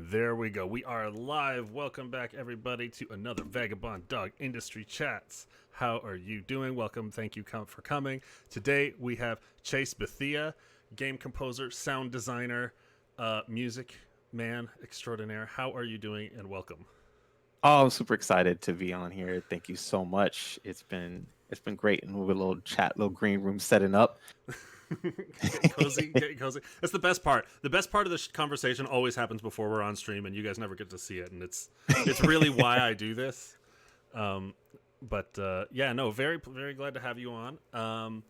And there we go. We are live. Welcome back, everybody, to another Vagabond Dog Industry Chats. How are you doing? Welcome. Thank you for coming. Today, we have Chase Bethea, game composer, sound designer, music man extraordinaire. How are you doing? And welcome. Oh, I'm super excited to be on here. Thank you so much. It's been great, and with a little chat, little green room setting up. Getting cozy, getting cozy. That's the best part. The best part of the conversation always happens before we're on stream, and you guys never get to see it. And it's really why I do this. Yeah, no, very glad to have you on.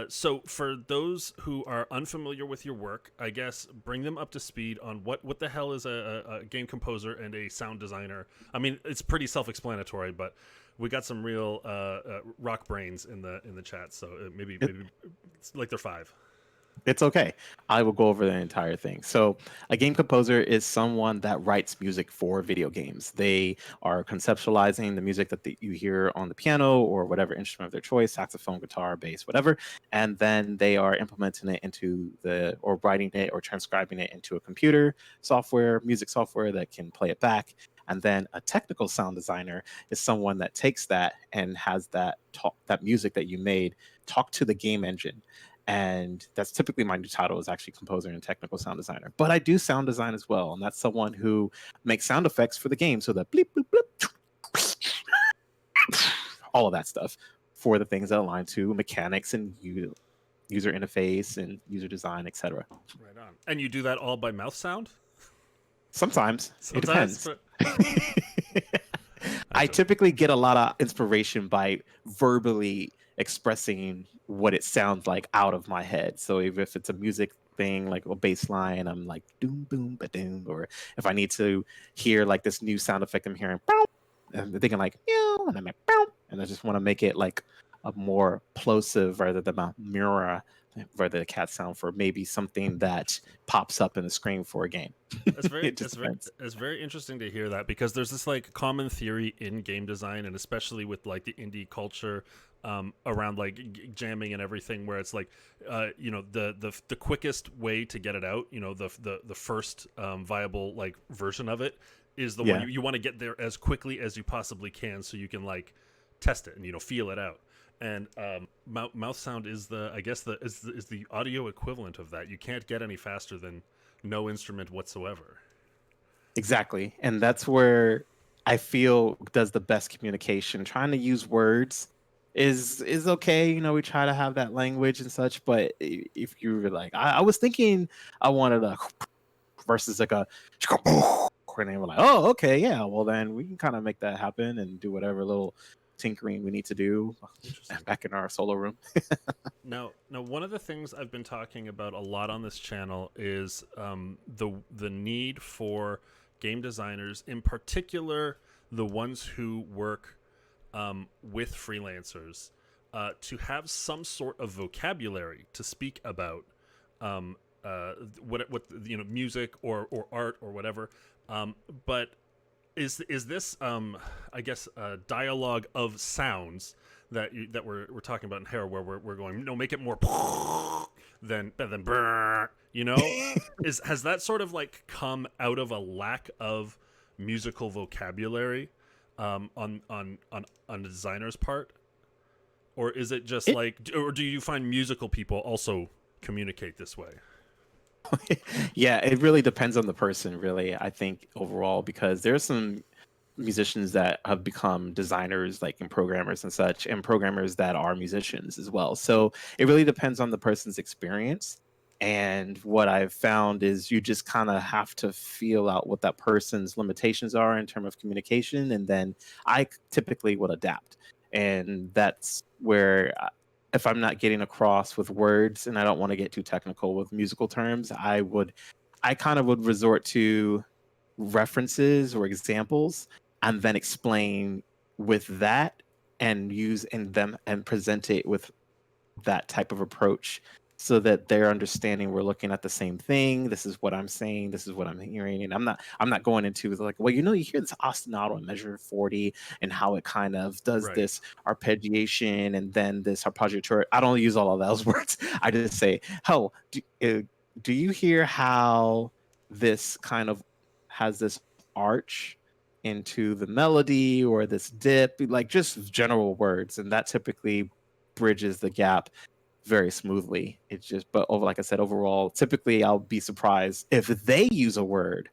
So for those who are unfamiliar with your work, I guess bring them up to speed on what the hell is a game composer and a sound designer. I mean, it's pretty self-explanatory, but we got some real rock brains in the chat, so maybe it's like they're five. It's okay. I will go over the entire thing. So, a game composer is someone that writes music for video games. They are conceptualizing the music that you hear on the piano or whatever instrument of their choice, saxophone, guitar, bass, whatever, and then they are implementing it or writing it or transcribing it into a computer software, music software that can play it back. And then a technical sound designer is someone that takes that and has that music that you made talk to the game engine, and that's typically my new title is actually composer and technical sound designer. But I do sound design as well, and that's someone who makes sound effects for the game, so that bleep bleep bleep, all of that stuff for the things that align to mechanics and user interface and user design, etc. Right on. And you do that all by mouth sound? Sometimes it Sometimes, depends. but I typically get a lot of inspiration by verbally expressing what it sounds like out of my head. So if it's a music thing like a bass line, I'm like doom boom ba doom, or if I need to hear like this new sound effect I'm hearing, bow, and I'm thinking like meow, and I'm like bow, and I just want to make it like a more plosive rather than a mirror rather the cat sound for maybe something that pops up in the screen for a game. It's very It just it's very depends. it's very interesting to hear that, because there's this like common theory in game design, and especially with like the indie culture, around like jamming and everything, where it's like the quickest way to get it out, the first viable like version of it is the one Yeah. you want to get there as quickly as you possibly can, so you can like test it and feel it out. And mouth sound is the audio equivalent of that. You can't get any faster than no instrument whatsoever. Exactly. And that's where I feel does the best communication. Trying to use words is okay. We try to have that language and such, but if you're like, I was thinking I wanted a versus like a and they were like, oh, okay, yeah, well then we can kind of make that happen and do whatever little tinkering we need to do Interesting. back in our solo room. Now, one of the things I've been talking about a lot on this channel is the need for game designers, in particular the ones who work with freelancers, to have some sort of vocabulary to speak about um, what music or art or whatever. But is this I guess dialogue of sounds that we're talking about in hair, where we're going, no, make it more than brr, has that sort of like come out of a lack of musical vocabulary on the designer's part, or is it just It like, or do you find musical people also communicate this way? yeah, it really depends on the person, really, I think overall, because there's some musicians that have become designers like and programmers and such, and programmers that are musicians as well. So it really depends on the person's experience. And what I've found is you just kind of have to feel out what that person's limitations are in terms of communication, and then I typically would adapt. And that's where if I'm not getting across with words and I don't want to get too technical with musical terms, I kind of would resort to references or examples and then explain with that and use in them and present it with that type of approach so that they're understanding we're looking at the same thing. This is what I'm saying, this is what I'm hearing, and I'm not going into like, well, you hear this ostinato in measure 40 and how it kind of does Right. this arpeggiation and then this arpeggiatura. I don't use all of those words. I just say, oh, do you hear how this kind of has this arch into the melody or this dip, like just general words, and that typically bridges the gap very smoothly. It's just, but over, like I said, overall, typically I'll be surprised if they use a word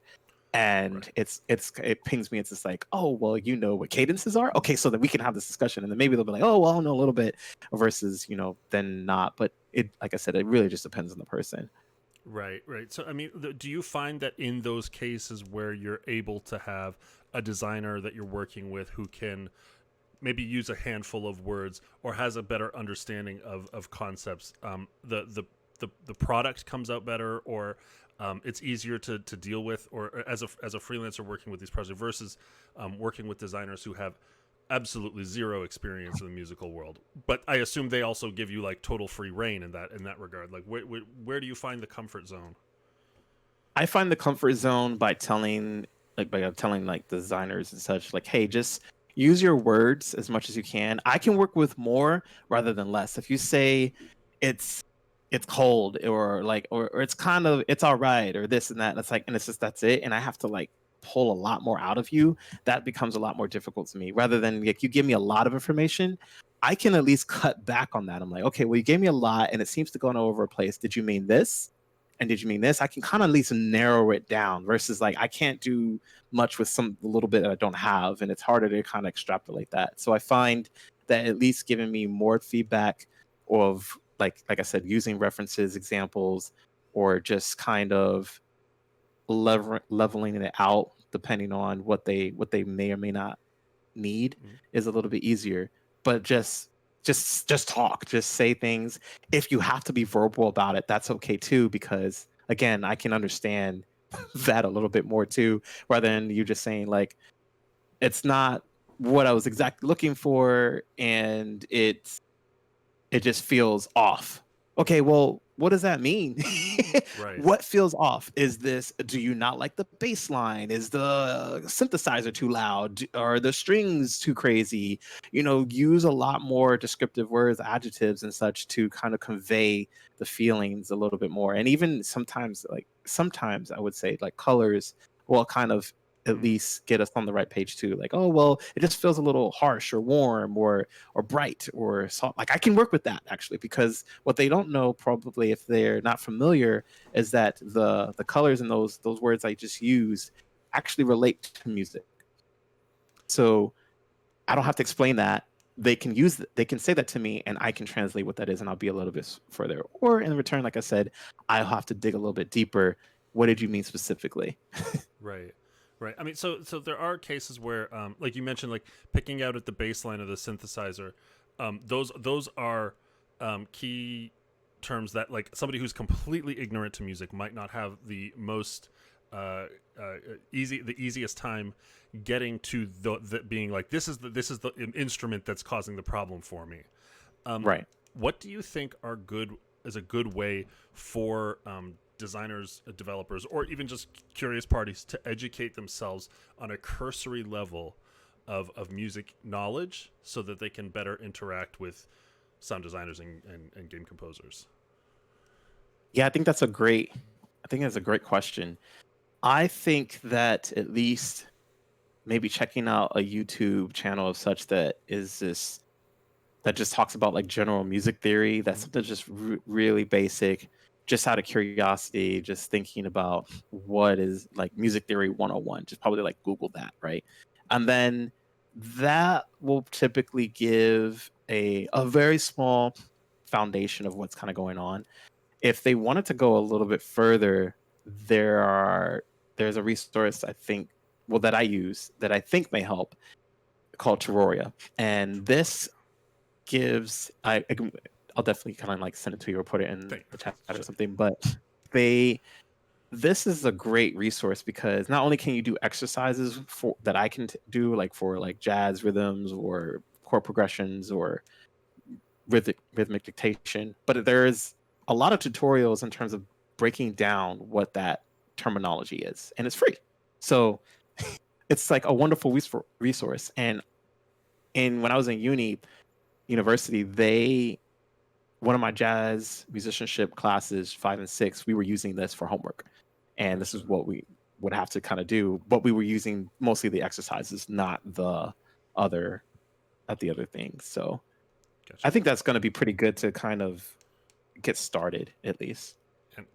Right. and it pings me. It's just like, oh well, you know what cadences are, okay, so that we can have this discussion, and then maybe they'll be like, oh well, I know a little bit, versus then not. But it, like I said, it really just depends on the person. Right, right. So, I mean, do you find that in those cases where you're able to have a designer that you're working with who can maybe use a handful of words or has a better understanding of concepts, the product comes out better, or it's easier to deal with, or as a freelancer working with these projects versus working with designers who have absolutely zero experience in the musical world? But I assume they also give you like total free reign in that regard. Like, where do you find the comfort zone? I find the comfort zone by telling like designers and such, like, hey, just use your words as much as you can. I can work with more rather than less. If you say it's it's cold, or like, or it's kind of, it's all right, or this and that, and it's like, and it's just, that's it, and I have to like pull a lot more out of you, that becomes a lot more difficult to me. Rather than like you give me a lot of information, I can at least cut back on that. I'm like, okay, well, you gave me a lot and it seems to go all over a place. Did you mean this? And did you mean this? I can kind of at least narrow it down, versus like I can't do much with some a little bit that I don't have, and it's harder to kind of extrapolate that. So I find that at least giving me more feedback of, like I said, using references, examples, or just kind of leveling it out depending on what they may or may not need, Mm. is a little bit easier. But just talk, just say things. If you have to be verbal about it, that's okay too, because again, I can understand that a little bit more too, rather than you just saying like, it's not what I was exactly looking for, and it just feels off. Okay, well, what does that mean? Right. What feels off? Is this, do you not like the bass line? Is the synthesizer too loud? Are the strings too crazy? Use a lot more descriptive words, adjectives, and such to kind of convey the feelings a little bit more. And even sometimes I would say like colors will kind of at Mm. least get us on the right page too. Like, oh well, it just feels a little harsh or warm or bright or soft. Like I can work with that actually, because what they don't know, probably if they're not familiar, is that the colors in those words I just used actually relate to music. So I don't have to explain that. They can say that to me, and I can translate what that is, and I'll be a little bit further. Or in return, like I said, I'll have to dig a little bit deeper. What did you mean specifically? Right. Right. I mean, so there are cases where, like you mentioned, like picking out at the baseline of the synthesizer. Those are key terms that like somebody who's completely ignorant to music might not have the most uh, uh, the easiest time getting to the being like, this is the instrument that's causing the problem for me. Um, Right. what do you think are good is a good way for designers, developers, or even just curious parties to educate themselves on a cursory level of music knowledge so that they can better interact with sound designers and game composers? Yeah, I think that's a great question. I think that at least maybe checking out a YouTube channel of such that just talks about like general music theory. That's Mm-hmm. something just really basic, just out of curiosity, just thinking about what is like music theory 101. Just probably like Google that, right? And then that will typically give a very small foundation of what's kind of going on. If they wanted to go a little bit further, there's a resource I think, well, that I use that I think may help, called Terraria. And this gives I'll definitely kind of like send it to you or put it in Thank, the chat or sure. something. But they this is a great resource, because not only can you do exercises for that I can do, like for like jazz rhythms or chord progressions or rhythmic dictation, but there's a lot of tutorials in terms of breaking down what that terminology is, and it's free. So it's like a wonderful resource. And when I was in university, one of my jazz musicianship classes, 5 and 6, we were using this for homework, and this Gotcha. is what we would have to kind of do, but we were using mostly the exercises, not the other things. So I Gotcha. think that's going to be pretty good to kind of get started at least.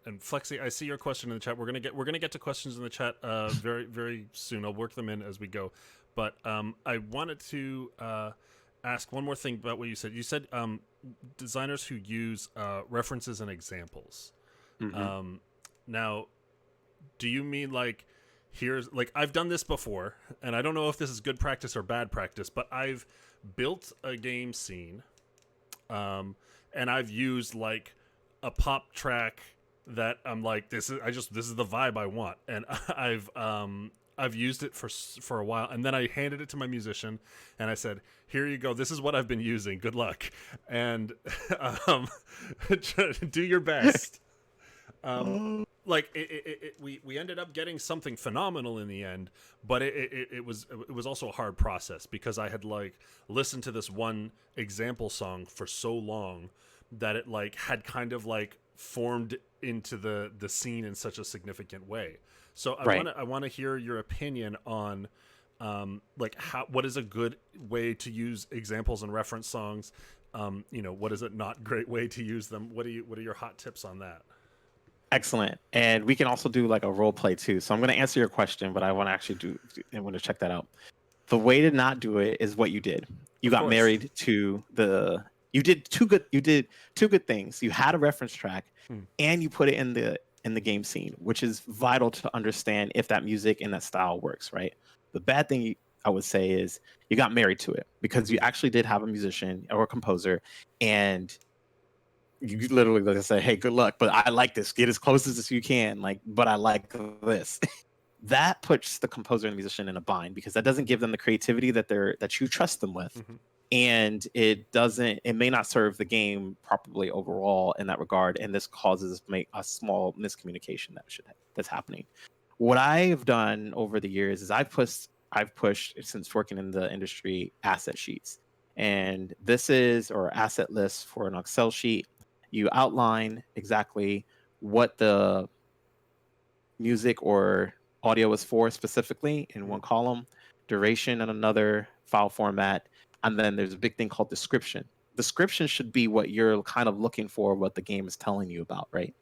And Flexi, I see your question in the chat. We're gonna get to questions in the chat very very soon. I'll work them in as we go. But I wanted to ask one more thing about what you said. You said designers who use references and examples. Mm-hmm. Now, do you mean like here's like I've done this before, and I don't know if this is good practice or bad practice, but I've built a game scene, and I've used like a pop track that I'm like this is the vibe I want, and I've used it for a while, and then I handed it to my musician, and I said, "Here you go. This is what I've been using. Good luck, and um, do your best." Like we ended up getting something phenomenal in the end, but it was also a hard process because I had like listened to this one example song for so long that it like had kind of like formed into the scene in such a significant way. So I want to hear your opinion on like what is a good way to use examples and reference songs. What is it not great way to use them? What are your hot tips on that? Excellent. And we can also do like a role play too. So I'm going to answer your question, but I want to actually I want to check that out. The way to not do it is what you did. You Of got course. married to you did two good things. You had a reference track and you put it in the game scene, which is vital to understand if that music and that style works, right? The bad thing I would say is you got married to it because you actually did have a musician or a composer, and you literally like say, "Hey, good luck, but I like this. Get as close as you can, like, but I like this." That puts the composer and the musician in a bind because that doesn't give them the creativity that you trust them with, and it may not serve the game properly overall in that regard, and this causes a small miscommunication that's happening. What I've done over the years is I've pushed since working in the industry asset sheets, and this is or asset lists for an Excel sheet. You outline exactly what the music or audio is for specifically in one column, duration in another, file format, and then there's a big thing called description. Description should be what you're kind of looking for, what the game is telling you about, right?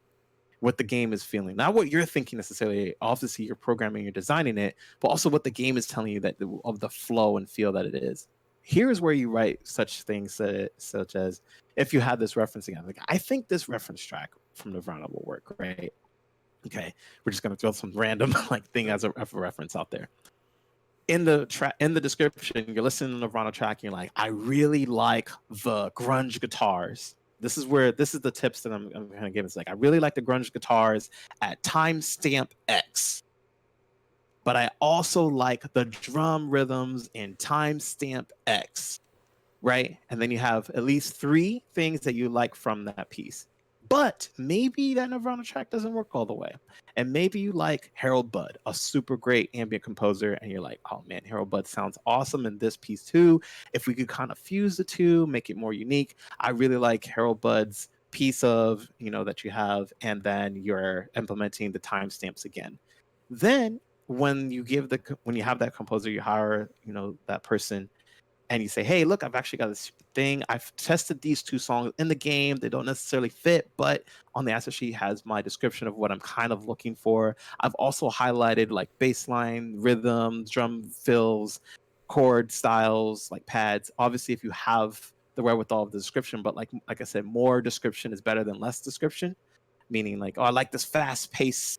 What the game is feeling, not what you're thinking necessarily. Obviously, you're programming, you're designing it, but also what the game is telling you of the flow and feel that it is. Here's where you write such things such as, if you had this referencing, I'm like, I think this reference track from Nirvana will work, right? Okay, we're just gonna throw some random like thing as a reference out there. In the description, you're listening to the Nirvana track, and you're like, I really like the grunge guitars. This is the tips that I'm gonna give. It's like, I really like the grunge guitars at timestamp X, but I also like the drum rhythms in timestamp X, right? And then you have at least 3 things that you like from that piece. But maybe that Nirvana track doesn't work all the way. And maybe you like Harold Budd, a super great ambient composer, and you're like, oh man, Harold Budd sounds awesome in this piece too. If we could kind of fuse the two, make it more unique. I really like Harold Budd's piece of, that you have, and then you're implementing the timestamps again. Then when you have that composer, you hire, that person, and you say, hey, look, I've actually got this thing. I've tested these 2 songs in the game. They don't necessarily fit, but on the asset sheet has my description of what I'm kind of looking for. I've also highlighted like bass line, rhythm, drum fills, chord styles, like pads. Obviously, if you have the wherewithal of the description, but like I said, more description is better than less description, meaning like, oh, I like this fast pace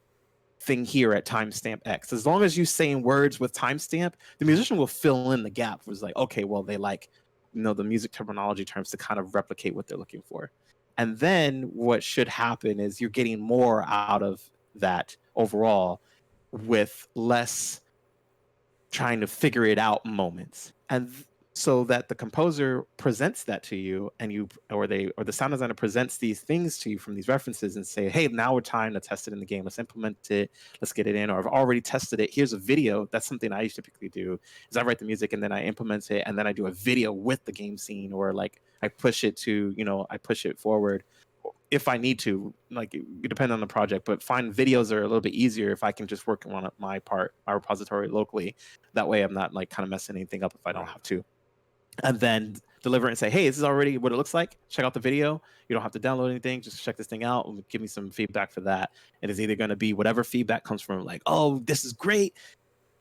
thing here at timestamp X. As long as you saying words with timestamp, the musician will fill in the gap. It was like, okay, well, they like, the music terminology terms to kind of replicate what they're looking for. And then what should happen is you're getting more out of that overall with less trying to figure it out moments. And so that the composer presents that to you, and the sound designer presents these things to you from these references and say, hey, now we're time to test it in the game. Let's implement it. Let's get it in. Or I've already tested it. Here's a video. That's something I typically do is I write the music and then I implement it. And then I do a video with the game scene, or like I push it forward if I need to, like it depends on the project, but find videos are a little bit easier if I can just work on my repository locally. That way I'm not like kind of messing anything up if I don't Right. have to. And then deliver it and say, hey, this is already what it looks like. Check out the video. You don't have to download anything. Just check this thing out and give me some feedback for that. It is either going to be whatever feedback comes from like, oh, this is great.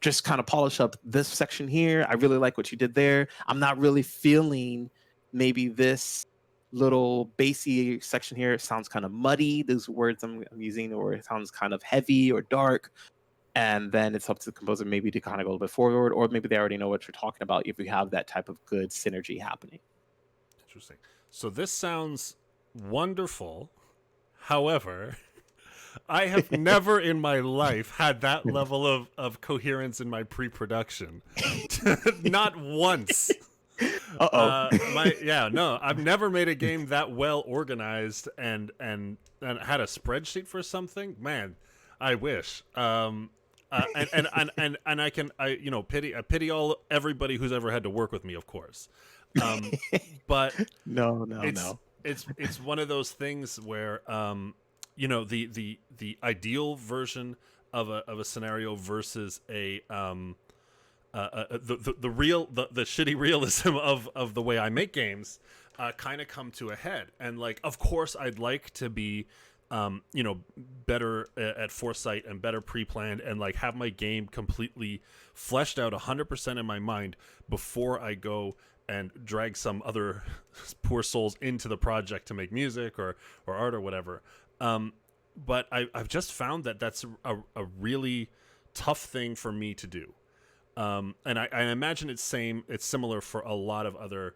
Just kind of polish up this section here. I really like what you did there. I'm not really feeling maybe this little bassy section here. It sounds kind of muddy. Those words I'm using, or it sounds kind of heavy or dark. And then it's up to the composer maybe to kind of go a little bit forward, or maybe they already know what you're talking about if you have that type of good synergy happening. Interesting. So this sounds wonderful. However, I have never in my life had that level of coherence in my pre-production. Not once. I've never made a game that well organized and had a spreadsheet for something. Man, I wish. And I pity everybody who's ever had to work with me, of course. But no. It's one of those things where the ideal version of a scenario versus the shitty realism of the way I make games kind of come to a head. And like, of course, I'd like to be better at foresight and better pre-planned and like have my game completely fleshed out 100% in my mind before I go and drag some other poor souls into the project to make music or art or whatever. But I've just found that that's a really tough thing for me to do. And I imagine it's similar for a lot of other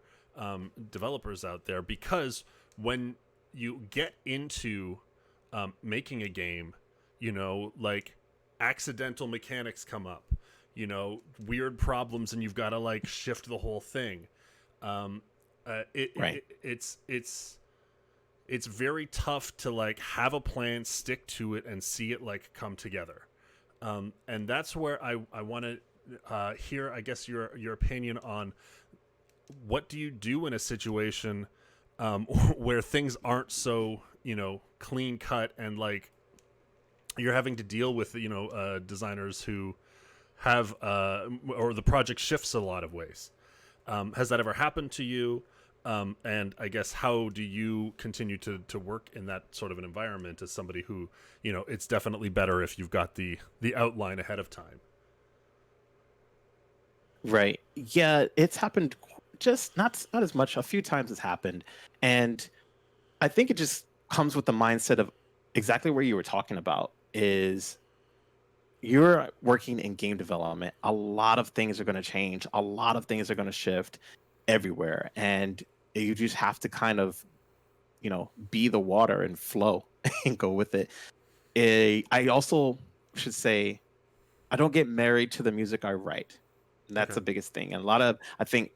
developers out there, because when you get into making a game, like accidental mechanics come up, weird problems, and you've got to like shift the whole thing. It's very tough to like have a plan, stick to it, and see it like come together. And that's where I want to hear, I guess, your opinion on what do you do in a situation where things aren't so clean cut, and like you're having to deal with designers who have or the project shifts a lot of ways. Has that ever happened to you? And I guess how do you continue to work in that sort of an environment as somebody who, it's definitely better if you've got the outline ahead of time. Right. Yeah, it's happened just not as much. A few times it's happened. And I think it just comes with the mindset of exactly where you were talking about is you're working in game development. A lot of things are going to change. A lot of things are going to shift everywhere. And you just have to kind of, be the water and flow and go with it. I also should say, I don't get married to the music I write. And that's the biggest thing. And I think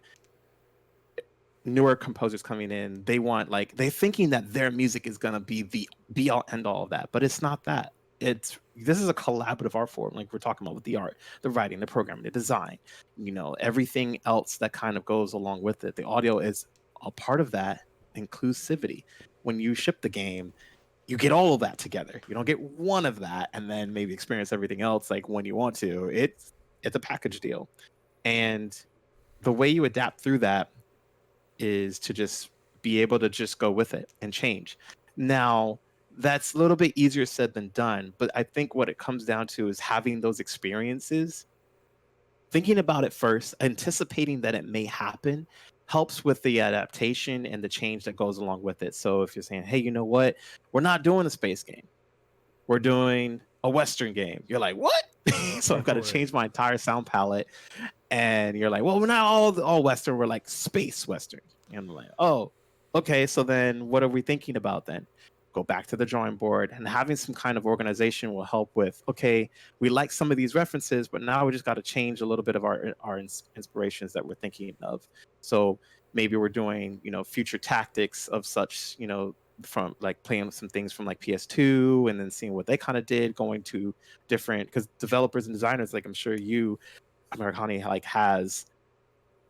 newer composers coming in, they're thinking that their music is going to be the be all end all of that, but it's not that. This is a collaborative art form, like we're talking about with the art, the writing, the programming, the design, everything else that kind of goes along with it. The audio is a part of that inclusivity. When you ship the game, you get all of that together. You don't get one of that and then maybe experience everything else like when you want to. It's a package deal. And the way you adapt through that is to just be able to just go with it and change. Now, that's a little bit easier said than done, but I think what it comes down to is having those experiences, thinking about it first, anticipating that it may happen, helps with the adaptation and the change that goes along with it. So if you're saying, hey, you know what? We're not doing a space game. We're doing a Western game. You're like, what? So I've got to change my entire sound palette. And you're like, well, we're not all Western. We're like space Western. And I'm like, oh, okay. So then what are we thinking about then? Go back to the drawing board, and having some kind of organization will help with, okay, we like some of these references, but now we just got to change a little bit of our inspirations that we're thinking of. So maybe we're doing, future tactics of such, from like playing with some things from like PS2 and then seeing what they kind of did, going to different, because developers and designers, like I'm sure Americani like has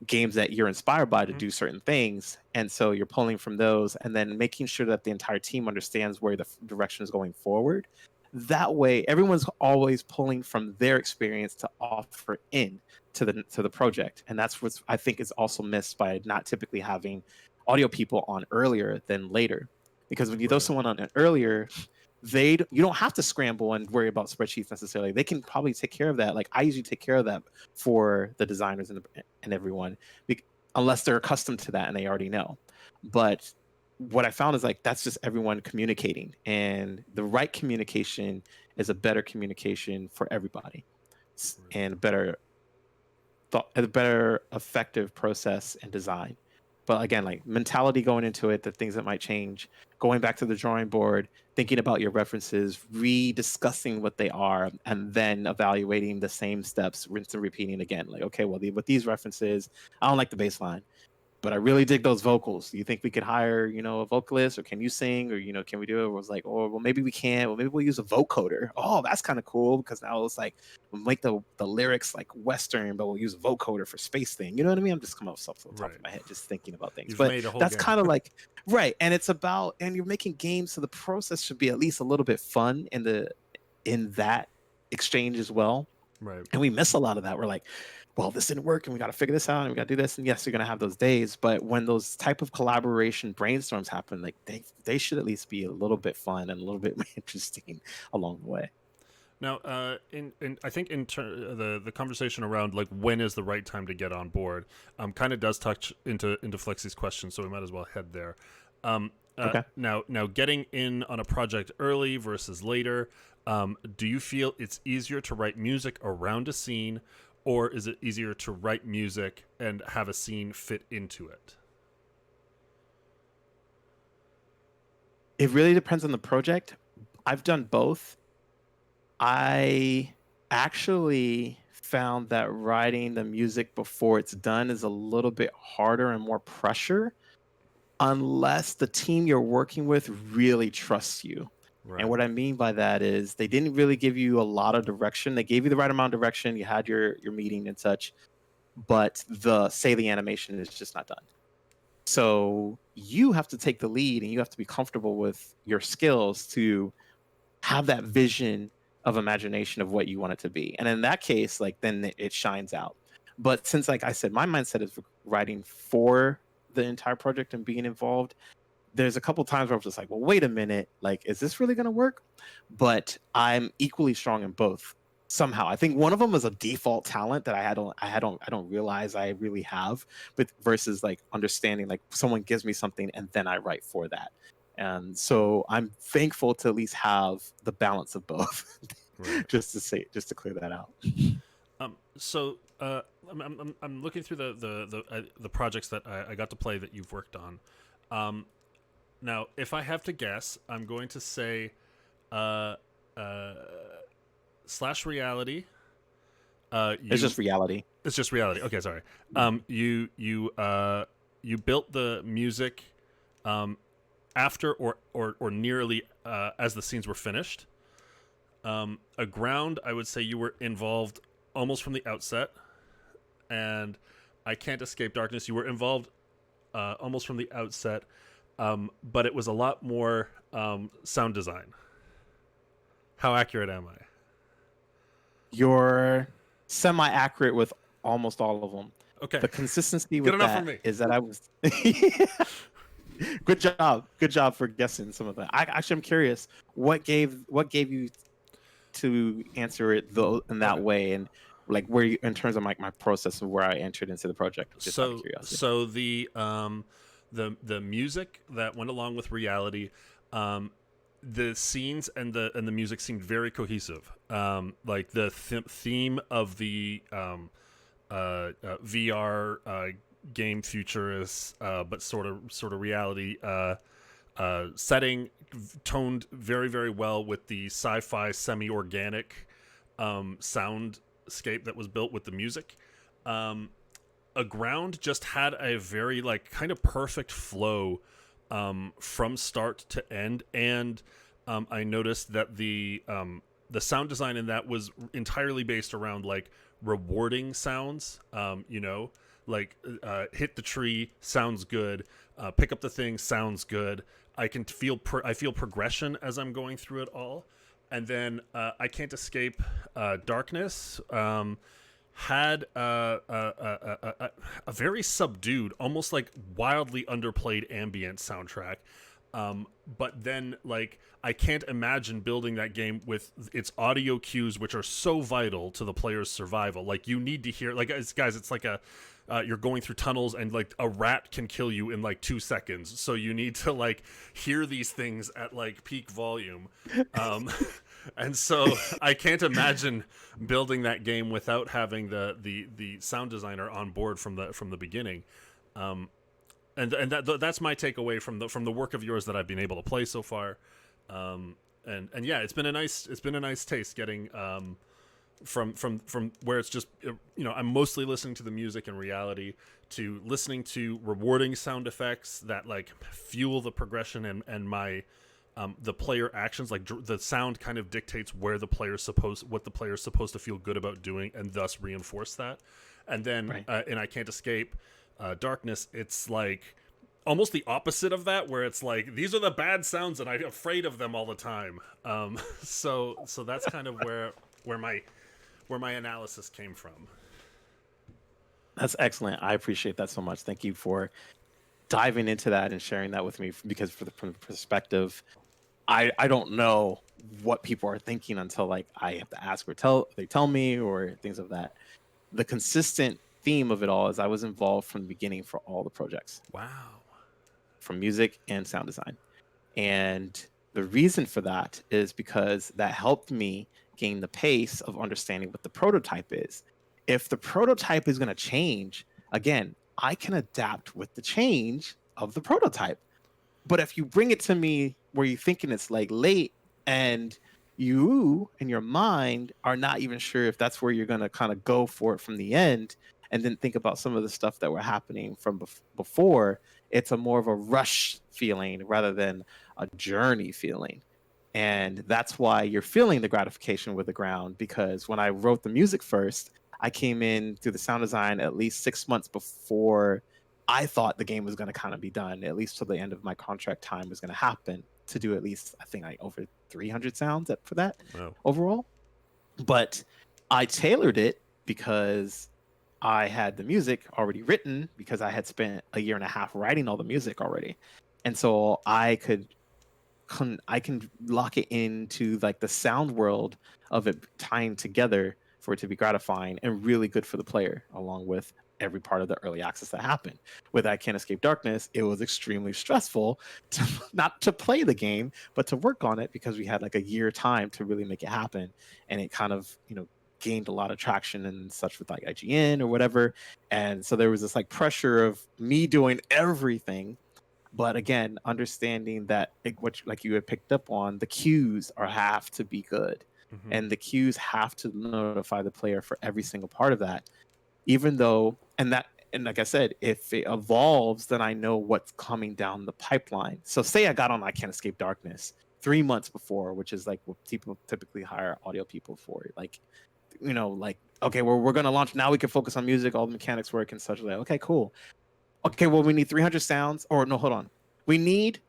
games that you're inspired by to Mhm. do certain things, and so you're pulling from those and then making sure that the entire team understands where the direction is going forward. That way everyone's always pulling from their experience to offer in to the project, and that's what I think is also missed by not typically having audio people on earlier than later, because when you throw Right. someone on earlier, you don't have to scramble and worry about spreadsheets necessarily. They can probably take care of that. Like I usually take care of that for the designers and everyone, unless they're accustomed to that and they already know. But what I found is like that's just everyone communicating, and the right communication is a better communication for everybody, Right. and a better effective process and design. But again, like mentality going into it, the things that might change, going back to the drawing board, thinking about your references, rediscussing what they are, and then evaluating the same steps, rinse and repeating again. Like, okay, well, with these references, I don't like the bass line, but I really dig those vocals. Do you think we could hire, a vocalist, or can you sing, or can we do it? It was like, oh, well, maybe we can. Well, maybe we'll use a vocoder. Oh, that's kind of cool, because now it's like we'll make the lyrics like Western, but we'll use a vocoder for space thing. You know what I mean? I'm just coming off the top of Right. my head, just thinking about things. You've But made a whole that's game. kind of like right, and and you're making games, so the process should be at least a little bit fun in that exchange as well. Right. And we miss a lot of that. We're like, well, this didn't work and we got to figure this out and we got to do this. And yes, you're going to have those days, but when those type of collaboration brainstorms happen, like they should at least be a little bit fun and a little bit more interesting along the way. Now, in I think the conversation around like when is the right time to get on board, kind of does touch into Flexy's question, so we might as well head there. Um, Okay. now, getting in on a project early versus later, do you feel it's easier to write music around a scene, or is it easier to write music and have a scene fit into it? It really depends on the project. I've done both. I actually found that writing the music before it's done is a little bit harder and more pressure, unless the team you're working with really trusts you. And Right. what I mean by that is they didn't really give you a lot of direction. They gave you the right amount of direction. You had your meeting and such, but the animation is just not done. So you have to take the lead and you have to be comfortable with your skills to have that vision of imagination of what you want it to be. And in that case, like then it shines out. But since, like I said, my mindset is writing for the entire project and being involved, there's a couple times where I'm just like, well, wait a minute, like, is this really going to work? But I'm equally strong in both somehow. I think one of them is a default talent that I don't realize I really have, but versus like understanding, like someone gives me something and then I write for that. And so I'm thankful to at least have the balance of both, Right. just to clear that out. So I'm looking through the projects that I got to play that you've worked on. Now, if I have to guess, I'm going to say uh, uh, slash reality. It's just reality. It's just reality. Okay, sorry. You built the music after or nearly as the scenes were finished. Aground, I would say you were involved almost from the outset, and I Can't Escape Darkness, you were involved almost from the outset, but it was a lot more sound design. How accurate am I? You're semi-accurate with almost all of them. Okay, The consistency good with enough for that me. is that I was good job for guessing some of that. I'm curious, what gave you to answer it though in that Okay. way, and like where you in terms of like my process of where I entered into the project, just out of So curiosity. so the music that went along with reality, the scenes and the music seemed very cohesive. Like the theme of the VR game futurist, but sort of reality setting toned very well with the sci-fi semi-organic soundscape that was built with the music. Aground just had a very like kind of perfect flow from start to end, and I noticed that the sound design in that was entirely based around like rewarding sounds. like hit the tree, sounds good. Pick up the thing, sounds good. I can feel I feel progression as I'm going through it all. And then I Can't Escape Darkness had a very subdued, almost like wildly underplayed ambient soundtrack. But then, like, I can't imagine building that game with its audio cues, which are so vital to the player's survival. Like, you need to hear, like, guys, it's like you're going through tunnels and like a rat can kill you in like 2 seconds. So you need to like hear these things at like peak volume. And so I can't imagine building that game without having the sound designer on board from the beginning. And that's my takeaway from the work of yours that I've been able to play so far. And yeah, it's been a nice taste getting from where it's just, I'm mostly listening to the music in reality to listening to rewarding sound effects that like fuel the progression and my the player actions. Like the sound kind of dictates what the player's supposed to feel good about doing, and thus reinforce that. And then and I Can't Escape Darkness, it's like almost the opposite of that, where it's like these are the bad sounds and I'm afraid of them all the time. So that's kind of where my analysis came from. That's excellent. I appreciate that so much. Thank you for diving into that and sharing that with me, because from the perspective, I don't know what people are thinking until like I have to ask or they tell me, or things of that. The consistent theme of it all is I was involved from the beginning for all the projects. Wow. From music and sound design. And the reason for that is because that helped me gain the pace of understanding what the prototype is. If the prototype is going to change, again, I can adapt with the change of the prototype. But if you bring it to me where you're thinking it's like late and you in your mind are not even sure if that's where you're going to kind of go for it from the end, and then think about some of the stuff that were happening from before, it's a more of a rush feeling rather than a journey feeling. And that's why you're feeling the gratification with the ground, because when I wrote the music first, I came in through the sound design at least 6 months before I thought the game was going to kind of be done, at least till the end of my contract time was going to happen, to do at least, I think, like over 300 sounds for that overall. But I tailored it because I had the music already written, because I had spent a year and a half writing all the music already. And so I can lock it into like the sound world of it tying together for it to be gratifying and really good for the player, along with every part of the early access that happened. With I Can't Escape Darkness, it was extremely stressful to not to play the game, but to work on it, because we had like a year time to really make it happen. And it kind of, gained a lot of traction and such with like IGN or whatever. And so there was this like pressure of me doing everything. But again, understanding that what like you had picked up on, the cues have to be good. Mm-hmm. And the cues have to notify the player for every single part of that. Even though, and like I said, if it evolves, then I know what's coming down the pipeline. So say I got on I Can't Escape Darkness 3 months before, which is like what people typically hire audio people for. Like, like, okay, we're going to launch. Now we can focus on music, all the mechanics work and such. Like, okay, cool. Okay, well, we need 300 sounds. Or no, hold on. We need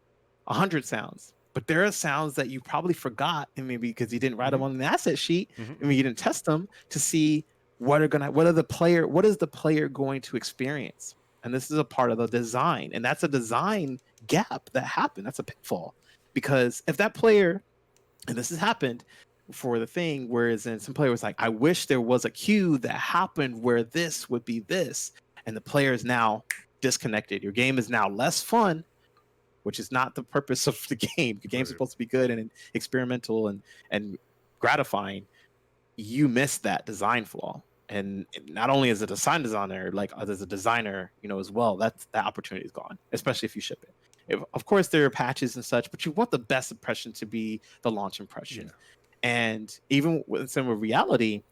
100 sounds. But there are sounds that you probably forgot, and maybe because you didn't write them on the asset sheet, and you didn't test them to see what is the player going to experience. And this is a part of the design. And that's a design gap that happened. That's a pitfall. Because if that player, and this has happened for the thing, whereas in some player was like, I wish there was a cue that happened where this would be this. And the player is now disconnected. Your game is now less fun, which is not the purpose of the game. The game's supposed to be good and experimental and gratifying. You miss that design flaw. And not only as a designer, like as a designer, as well, that opportunity is gone, especially if you ship it. Of course, there are patches and such, but you want the best impression to be the launch impression. Yeah. And even with some reality,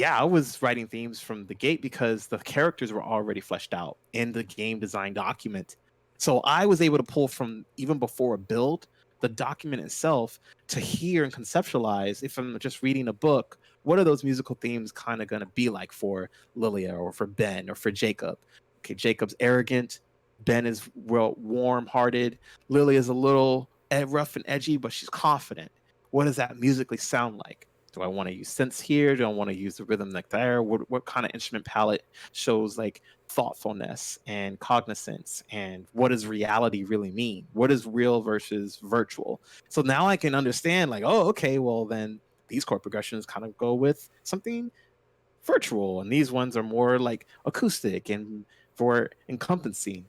I was writing themes from the gate because the characters were already fleshed out in the game design document. So I was able to pull from even before a build, the document itself, to hear and conceptualize if I'm just reading a book what are those musical themes kind of going to be like for Lilia or for Ben or for Jacob? Okay, Jacob's arrogant, Ben is well warm-hearted, Lilia is a little rough and edgy, but she's confident. What does that musically sound like? Do I want to use synths here? Do I want to use the rhythm like there? What kind of instrument palette shows like thoughtfulness and cognizance? And what does reality really mean? What is real versus virtual? So now I can understand like, oh, okay, well then these chord progressions kind of go with something virtual, and these ones are more like acoustic and for encompassing.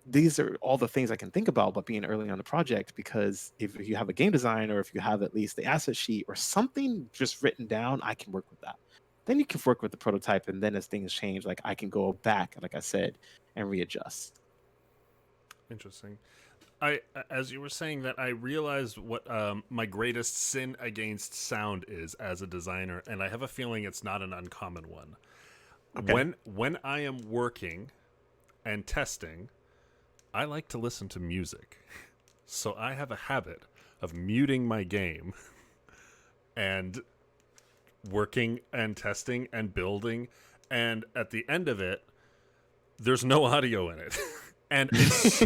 These are all the things I can think about, but being early on the project, because if you have a game design or if you have at least the asset sheet or something just written down, I can work with that. Then you can work with the prototype, and then as things change, like I can go back, like I said, and readjust. Interesting. I, as you were saying that, I realized what my greatest sin against sound is as a designer, and I have a feeling it's not an uncommon one. Okay. When I am working and testing, I like to listen to music. So I have a habit of muting my game and working and testing and building, and at the end of it, there's no audio in it. And it's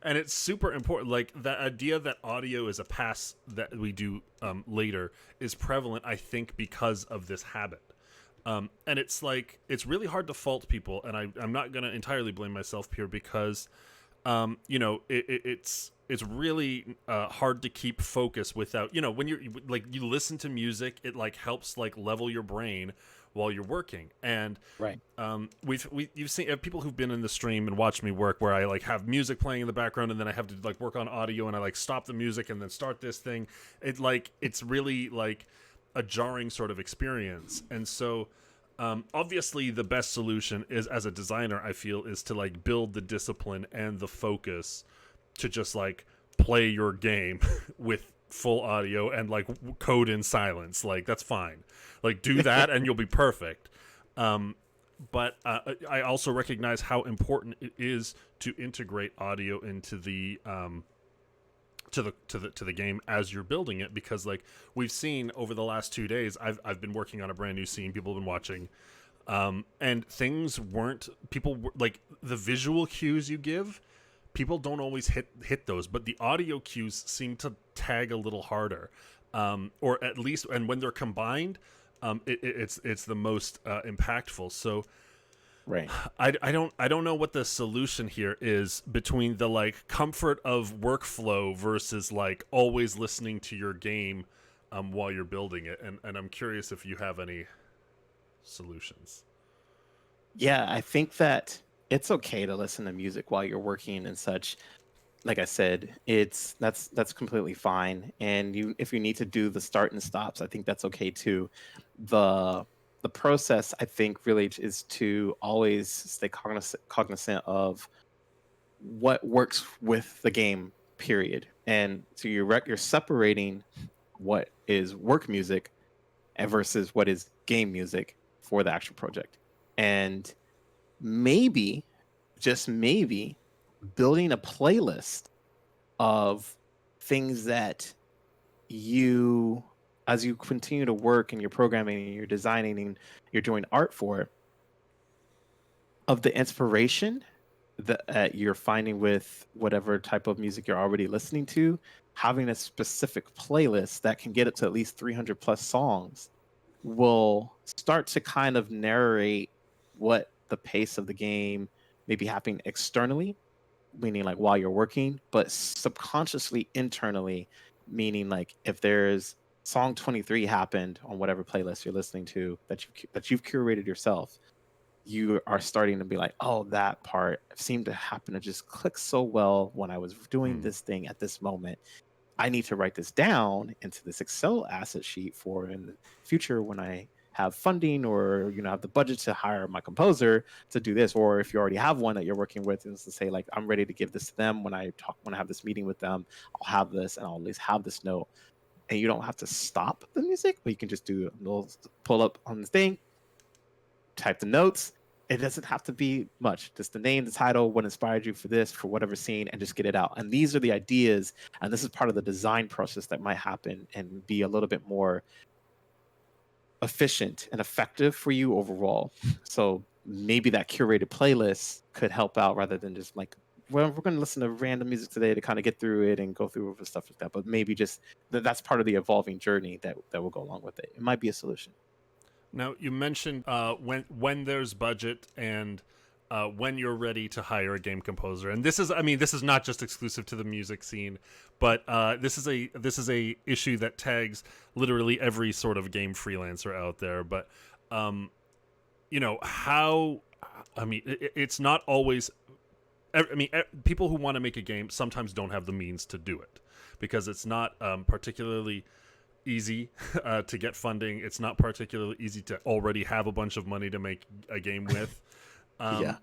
and it's super important. Like the idea that audio is a pass that we do later is prevalent, I think, because of this habit. And it's like it's really hard to fault people, and I'm not going to entirely blame myself here because, it's really hard to keep focus without, when you're like you listen to music, it like helps like level your brain while you're working. And Right. you've seen people who've been in the stream and watched me work where I like have music playing in the background and then I have to like work on audio and I like stop the music and then start this thing. It's really like a jarring sort of experience. And so obviously the best solution is, as a designer, I feel, is to like build the discipline and the focus to just like play your game with full audio and like code in silence. Like that's fine. Like do that and you'll be perfect. But I also recognize how important it is to integrate audio into the to the game as you're building it, because like we've seen over the last 2 days, I've been working on a brand new scene. People have been watching, and things weren't like the visual cues you give. People don't always hit those, but the audio cues seem to tag a little harder, or at least, and when they're combined, it's the most impactful. So. Right. I don't know what the solution here is between the like comfort of workflow versus like always listening to your game while you're building it, and I'm curious if you have any solutions. Yeah, I think that it's okay to listen to music while you're working and such. Like I said, that's completely fine. And if you need to do the start and stops, I think that's okay too. The the process, I think, really is to always stay cognizant of what works with the game, period. And so you're separating what is work music and versus what is game music for the actual project. And maybe, just maybe, building a playlist of things that you, as you continue to work and you're programming and you're designing and you're doing art for, of the inspiration that you're finding with whatever type of music you're already listening to, having a specific playlist that can get it to at least 300 plus songs will start to kind of narrate what the pace of the game may be happening externally, meaning like while you're working, but subconsciously internally, meaning like if there's song 23 happened on whatever playlist you're listening to that you've curated yourself, you are starting to be like, oh, that part seemed to happen to just click so well when I was doing this thing at this moment. I need to write this down into this Excel asset sheet for in the future when I have funding or have the budget to hire my composer to do this, or if you already have one that you're working with, is to say like, I'm ready to give this to them when I have this meeting with them. I'll have this and I'll at least have this note. And you don't have to stop the music, but you can just do a little pull up on the thing, type the notes. It doesn't have to be much. Just the name, the title, what inspired you for this, for whatever scene, and just get it out. And these are the ideas, and this is part of the design process that might happen and be a little bit more efficient and effective for you overall. So maybe that curated playlist could help out rather than just like, well, we're going to listen to random music today to kind of get through it and go through over stuff like that. But maybe just that's part of the evolving journey that will go along with it. It might be a solution. Now you mentioned when there's budget and when you're ready to hire a game composer, and this is not just exclusive to the music scene, but this is a issue that tags literally every sort of game freelancer out there. But how it's not always. People who want to make a game sometimes don't have the means to do it because it's not particularly easy to get funding. It's not particularly easy to already have a bunch of money to make a game with. Yeah.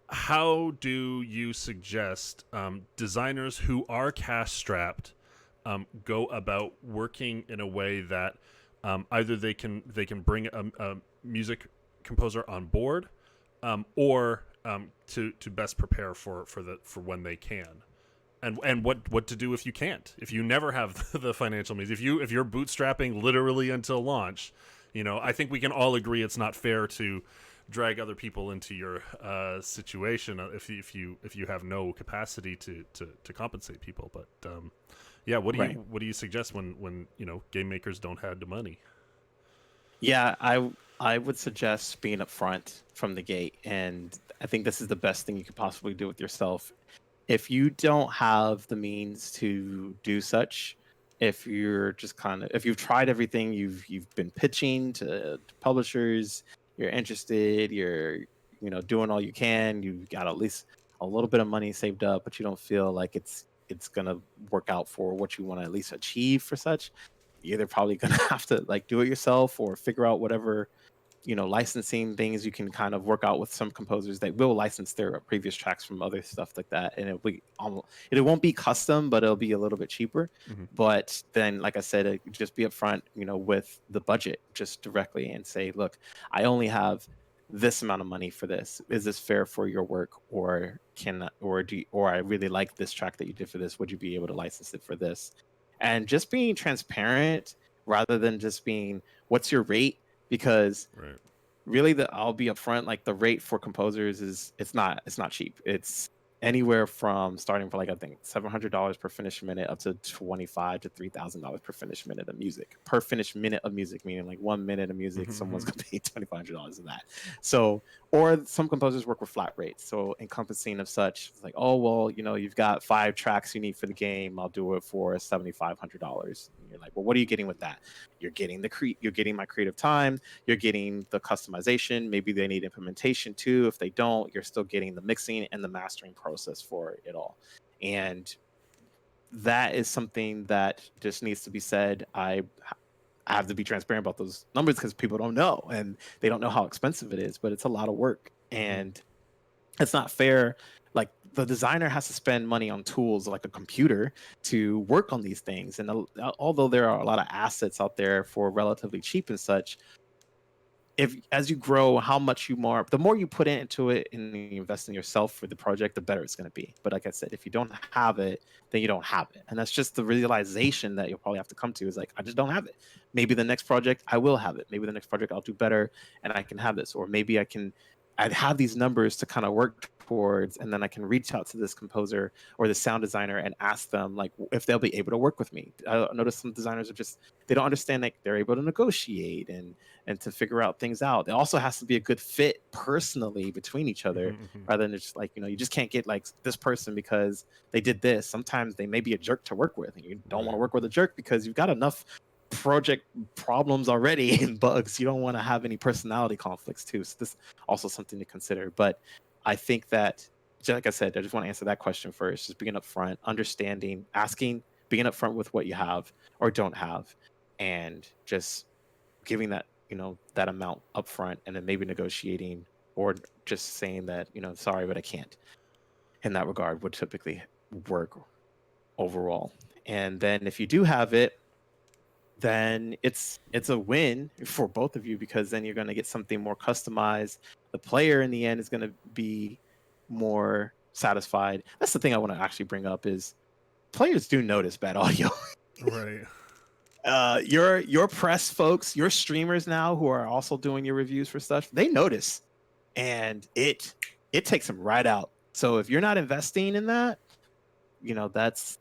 How do you suggest designers who are cash strapped go about working in a way that either they can bring a music composer on board or to best prepare for when they can? And what to do if you can't, if you never have the financial means, if you're bootstrapping literally until launch. I think we can all agree it's not fair to drag other people into your situation if you have no capacity to compensate people. But what do you suggest when game makers don't have the money? Yeah, I would suggest being upfront from the gate, and I think this is the best thing you could possibly do with yourself. If you don't have the means to do such, if you're just if you've tried everything, you've been pitching to publishers, you're interested, you're doing all you can, you've got at least a little bit of money saved up, but you don't feel like it's gonna work out for what you want to at least achieve for such, you're either probably gonna have to like do it yourself or figure out whatever licensing things you can kind of work out with some composers that will license their previous tracks from other stuff like that, and it won't be custom, but it'll be a little bit cheaper. Mm-hmm. But then, like I said, just be upfront, with the budget just directly and say, look, I only have this amount of money for this. Is this fair for your work, or or I really like this track that you did for this. Would you be able to license it for this? And just being transparent rather than just being, what's your rate? Because really, I'll be upfront, like the rate for composers it's not cheap. It's anywhere from starting for like I think $700 per finished minute up to $2,500 to $3,000 per finished minute of music. Per finished minute of music, meaning like 1 minute of music, someone's gonna pay $2,500 of that. So, or some composers work with flat rates. So encompassing of such, it's like, oh well, you've got 5 tracks you need for the game. I'll do it for $7,500. You're like, well, what are you getting with that? You're getting you're getting my creative time. You're getting the customization. Maybe they need implementation too. If they don't, you're still getting the mixing and the mastering process for it all. And that is something that just needs to be said. I have to be transparent about those numbers because people don't know, and they don't know how expensive it is, but it's a lot of work, and it's not fair. Like, the designer has to spend money on tools like a computer to work on these things. And although there are a lot of assets out there for relatively cheap and such, as you grow, the more you put into it and you invest in yourself for the project, the better it's going to be. But like I said, if you don't have it, then you don't have it. And that's just the realization that you'll probably have to come to, is like, I just don't have it. Maybe the next project I will have it. Maybe the next project I'll do better and I can have this. Or maybe I'd have these numbers to kind of work towards, and then I can reach out to this composer or the sound designer and ask them like if they'll be able to work with me. I notice some designers they don't understand that they're able to negotiate and to figure out things out. It also has to be a good fit personally between each other, rather than just like, you just can't get like this person because they did this. Sometimes they may be a jerk to work with, and you don't want to work with a jerk because you've got enough project problems already and bugs. You don't want to have any personality conflicts too. So this is also something to consider. But I think that, just like I said, I just want to answer that question first. Just being upfront, understanding, asking, being upfront with what you have or don't have, and just giving that, that amount upfront, and then maybe negotiating or just saying that, sorry, but I can't. In that regard, would typically work overall. And then if you do have it, then it's a win for both of you, because then you're going to get something more customized. The player in the end is going to be more satisfied. That's the thing I want to actually bring up, is players do notice bad audio. Right. Your press folks, your streamers now who are also doing your reviews for stuff, they notice, and it takes them right out. So if you're not investing in that, that's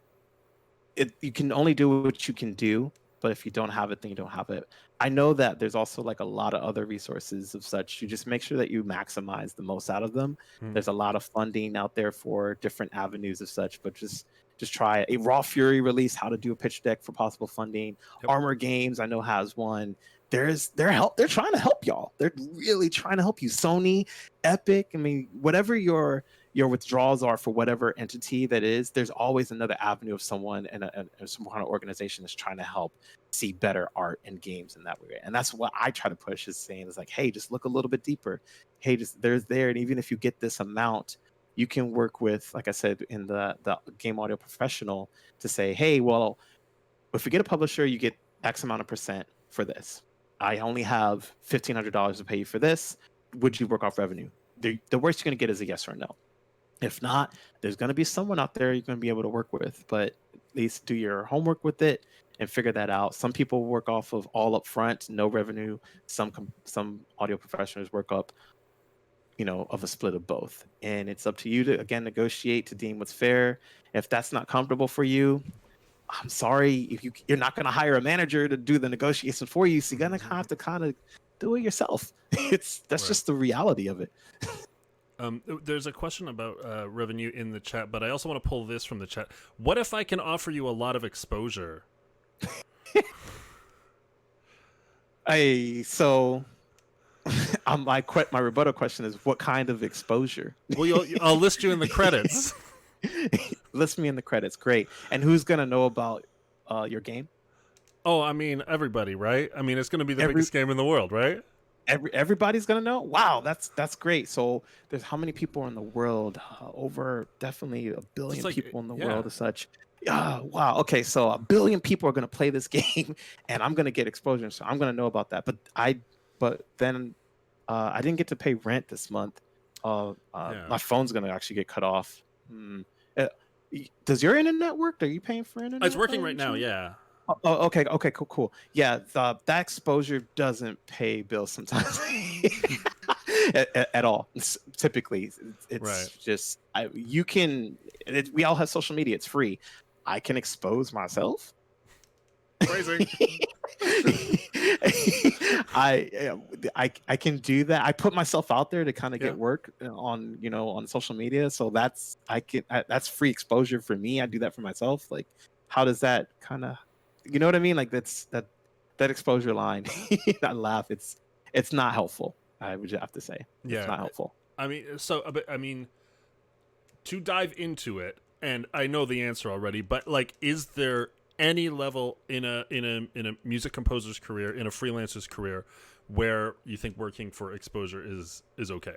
it. You can only do what you can do, but if you don't have it, then you don't have it. I know that there's also like a lot of other resources of such. You just make sure that you maximize the most out of them. Hmm. There's a lot of funding out there for different avenues of such, but just try it. A Raw Fury release how to do a pitch deck for possible funding. Yep. Armor Games I know has one. They're trying to help y'all. They're really trying to help you. Sony, Epic, I mean, whatever your withdrawals are for whatever entity that is, there's always another avenue of someone and some kind of organization that's trying to help see better art and games in that way. And that's what I try to push, is saying is like, hey, just look a little bit deeper. Hey, just there's there. And even if you get this amount, you can work with, like I said, in the game audio professional to say, hey, well, if we get a publisher, you get X amount of percent for this. I only have $1,500 to pay you for this. Would you work off revenue? The worst you're going to get is a yes or no. If not, there's going to be someone out there you're going to be able to work with, but at least do your homework with it and figure that out. Some people work off of all up front, no revenue. Some audio professionals work up, of a split of both. And it's up to you to, again, negotiate to deem what's fair. If that's not comfortable for you, I'm sorry. If you're not going to hire a manager to do the negotiation for you, so you're going to have to kind of do it yourself. That's right. Just the reality of it. There's a question about revenue in the chat, but I also want to pull this from the chat. What if I can offer you a lot of exposure? So my rebuttal question is, what kind of exposure? Well, I'll list you in the credits. List me in the credits. Great. And who's going to know about your game? Oh, I mean, everybody, right? I mean, it's going to be the biggest game in the world, right? Everybody's gonna know. Wow, that's great. So there's how many people in the world? Over definitely 1 billion people in the world as such. Wow. Okay, so 1 billion people are gonna play this game, and I'm gonna get exposure. So I'm gonna know about that. But then I didn't get to pay rent this month. My phone's gonna actually get cut off. Does your internet work? Are you paying for internet? It's working right now. Yeah. Oh, okay, cool. Yeah, that exposure doesn't pay bills sometimes at all. Typically, it's right. Just we all have social media. It's free. I can expose myself. Crazy. I can do that. I put myself out there to kind of get work on on social media. So that's free exposure for me. I do that for myself. Like, how does that kind of, you know what I mean? Like that exposure line. I laugh. It's not helpful. I would have to say. It's not helpful. I mean, to dive into it, and I know the answer already, but like, is there any level in a music composer's career, in a freelancer's career, where you think working for exposure is okay?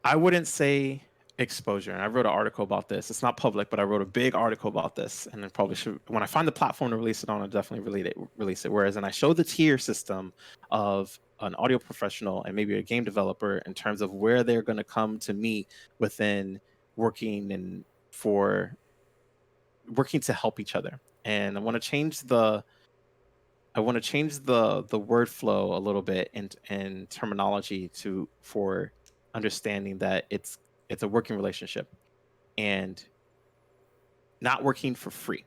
I wouldn't say exposure, and I wrote an article about this. It's not public, but I wrote a big article about this, and I probably should, when I find the platform to release it on, I'll definitely release it. Whereas, and I show the tier system of an audio professional and maybe a game developer in terms of where they're going to come to meet within working to help each other. And I want to change the word flow a little bit and terminology for understanding that it's a working relationship and not working for free.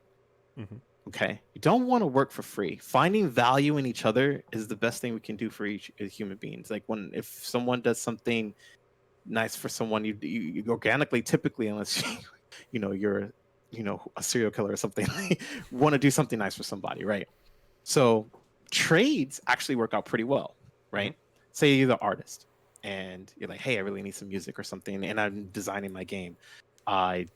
Mm-hmm. Okay, you don't want to work for free. Finding value in each other is the best thing we can do for each human beings. Like, if someone does something nice for someone, you organically, typically, unless you're a serial killer or something, want to do something nice for somebody, right? So trades actually work out pretty well, right? Mm-hmm. Say you're the artist and you're like, hey, I really need some music or something, and I'm designing my game. I'm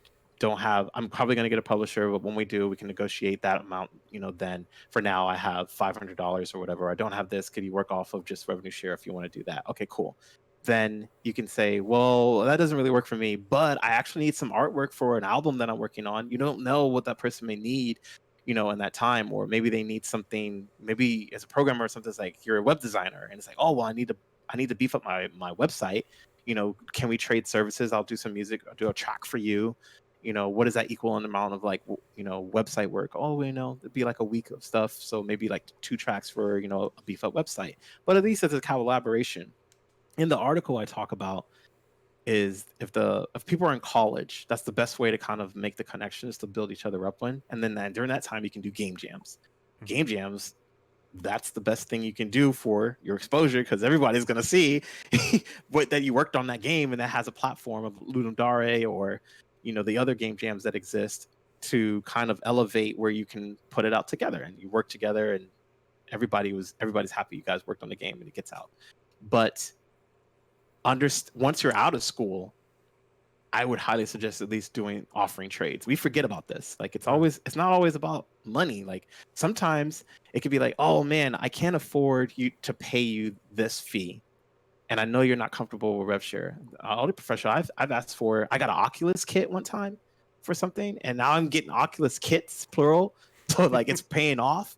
probably going to get a publisher, but when we do, we can negotiate that amount. Then for now I have $500 or whatever. I don't have this. Could you work off of just revenue share if you want to do that? Okay, cool. Then you can say, well, that doesn't really work for me, but I actually need some artwork for an album that I'm working on. You don't know what that person may need, in that time, or maybe they need something, maybe as a programmer or something. It's like, you're a web designer and it's like, oh, well, I need to beef up my website. Can we trade services? I'll do some music, I'll do a track for you. what does that equal in amount of like website work? Oh, it'd be like a week of stuff, so maybe like 2 tracks for a beef up website. But at least it's a collaboration. In the article I talk about is if people are in college, that's the best way to kind of make the connections to build each other up on. And then during that time, you can do game jams. Game jams, that's the best thing you can do for your exposure, because everybody's going to see that you worked on that game, and that has a platform of Ludum Dare or the other game jams that exist to kind of elevate where you can put it out together and you work together, and everybody's happy you guys worked on the game and it gets out. But once you're out of school, I would highly suggest at least offering trades. We forget about this. Like it's not always about money. Like sometimes it could be like, oh man, I can't afford to pay you this fee, and I know you're not comfortable with rev share. I'll be professional. I've asked for. I got an Oculus kit one time for something, and now I'm getting Oculus kits plural. So like it's paying off,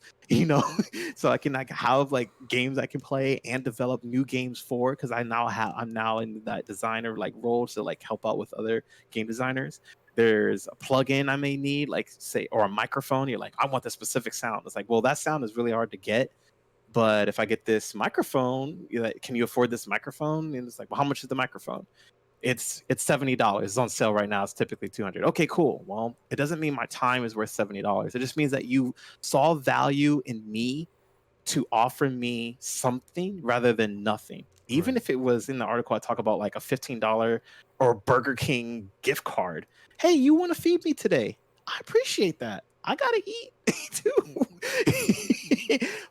so I can have like games I can play and develop new games for, because I'm now in that designer like role to like help out with other game designers. There's a plugin I may need, like say, or a microphone. You're like, I want this specific sound. It's like, well, that sound is really hard to get, but if I get this microphone, you're like, can you afford this microphone? And it's like, well, how much is the microphone? It's $70. It's on sale right now. It's typically $200. Okay, cool. Well, it doesn't mean my time is worth $70. It just means that you saw value in me to offer me something rather than nothing. Even if it was, in the article I talk about like a $15 or Burger King gift card. Hey, you want to feed me today? I appreciate that. I gotta eat too.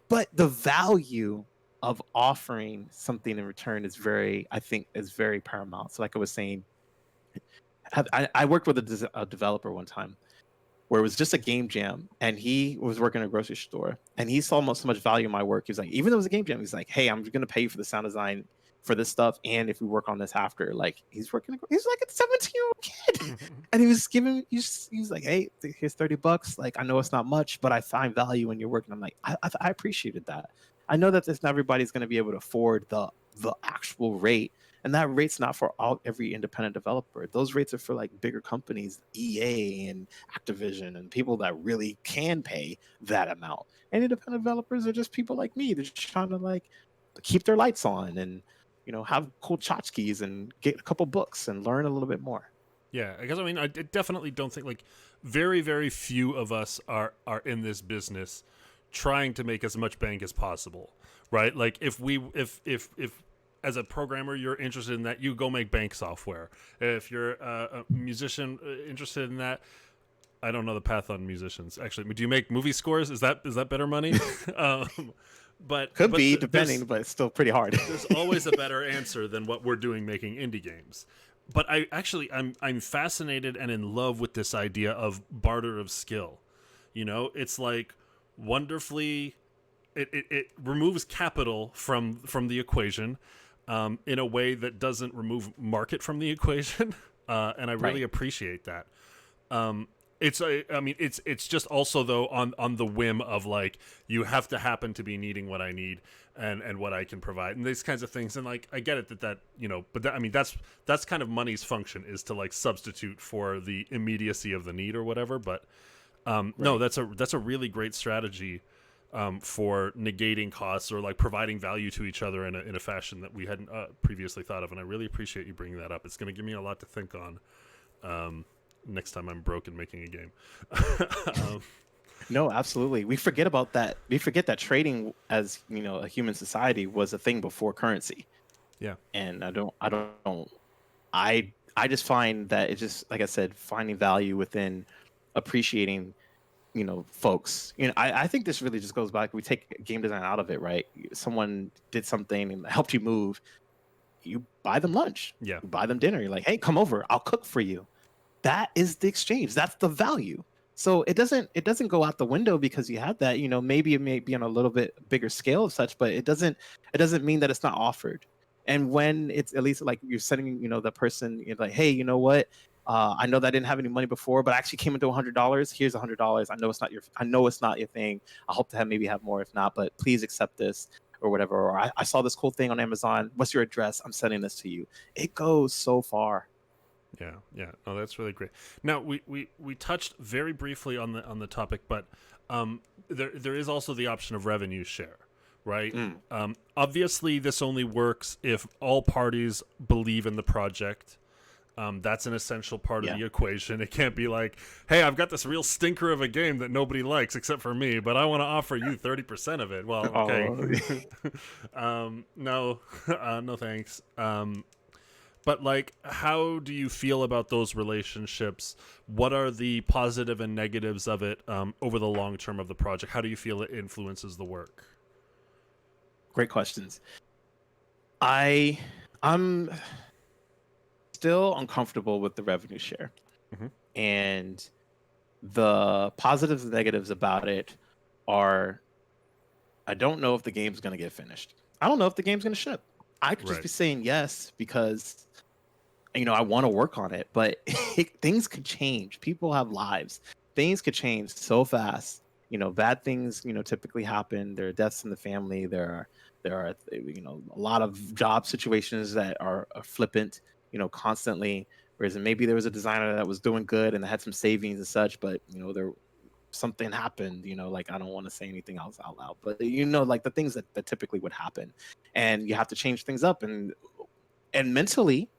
But the value of offering something in return is very paramount. So like I was saying, I worked with a developer one time where it was just a game jam, and he was working at a grocery store, and he saw so much value in my work. He was like, even though it was a game jam, he's like, hey, I'm going to pay you for the sound design for this stuff, and if we work on this after, like he's like a 17-year-old kid, and he was like, hey, here's $30. Like, I know it's not much, but I find value in your work. And I'm like, I appreciated that. I know that not everybody's going to be able to afford the actual rate, and that rate's not for every independent developer. Those rates are for like bigger companies, EA and Activision, and people that really can pay that amount. And independent developers are just people like me. They're just trying to like keep their lights on and have cool tchotchkes and get a couple books and learn a little bit more. Yeah, because I mean, I definitely don't think, like, very, very few of us are in this business trying to make as much bank as possible, right? Like if as a programmer you're interested in that, you go make bank software. If you're a musician interested in that, I don't know the path on musicians actually. Do you make movie scores? Is that better money? But be depending, but it's still pretty hard. There's always a better answer than what we're doing making indie games. But I'm fascinated and in love with this idea of barter of skill. It's like wonderfully, it removes capital from the equation in a way that doesn't remove market from the equation, and I really appreciate that. It's just also though on the whim of like, you have to happen to be needing what I need and what I can provide and these kinds of things, and like I get it that but that's kind of money's function, is to like substitute for the immediacy of the need or whatever. But no, that's a really great strategy for negating costs or like providing value to each other in a fashion that we hadn't previously thought of, and I really appreciate you bringing that up. It's going to give me a lot to think on next time I'm broke and making a game. No, absolutely. We forget about that. We forget that trading as a human society was a thing before currency. Yeah. And I just find that it's just, like I said, finding value within appreciating folks. I think this really just goes back. We take game design out of it, right? Someone did something and helped you move. You buy them lunch. Yeah. You buy them dinner. You're like, hey, come over. I'll cook for you. That is the exchange. That's the value. So it doesn't go out the window because you have that. Maybe it may be on a little bit bigger scale of such, but it doesn't mean that it's not offered. And when it's at least like you're sending, the person, you're like, hey, you know what? I know that I didn't have any money before, but I actually came into $100. Here's $100. I know it's not your thing. I hope to maybe have more. If not, but please accept this or whatever. Or I saw this cool thing on Amazon. What's your address? I'm sending this to you. It goes so far. Yeah, yeah. No, that's really great. Now we touched very briefly on the topic, but there is also the option of revenue share, right? Mm, Obviously, this only works if all parties believe in the project. That's an essential part of yeah. the equation. It can't be like, hey, I've got this real stinker of a game that nobody likes except for me, but I want to offer you 30% of it. Well, okay. Oh, No, no thanks. But like, how do you feel about those relationships? What are the positive and negatives of it over the long term of the project? How do you feel it influences the work? great questions. I I'm still uncomfortable with the revenue share, Mm-hmm. and the positives and negatives about it are I don't know if the game's going to get finished. I don't know if the game's going to ship. I could just Right. be saying yes because I want to work on it, but things could change. People have lives. Things could change so fast. Bad things, typically happen. There are deaths in the family. There are a lot of job situations that are flippant, constantly. Whereas maybe there was a designer that was doing good and had some savings and such, but there something happened, like I don't want to say anything else out loud, but like the things that typically would happen. And you have to change things up, and mentally,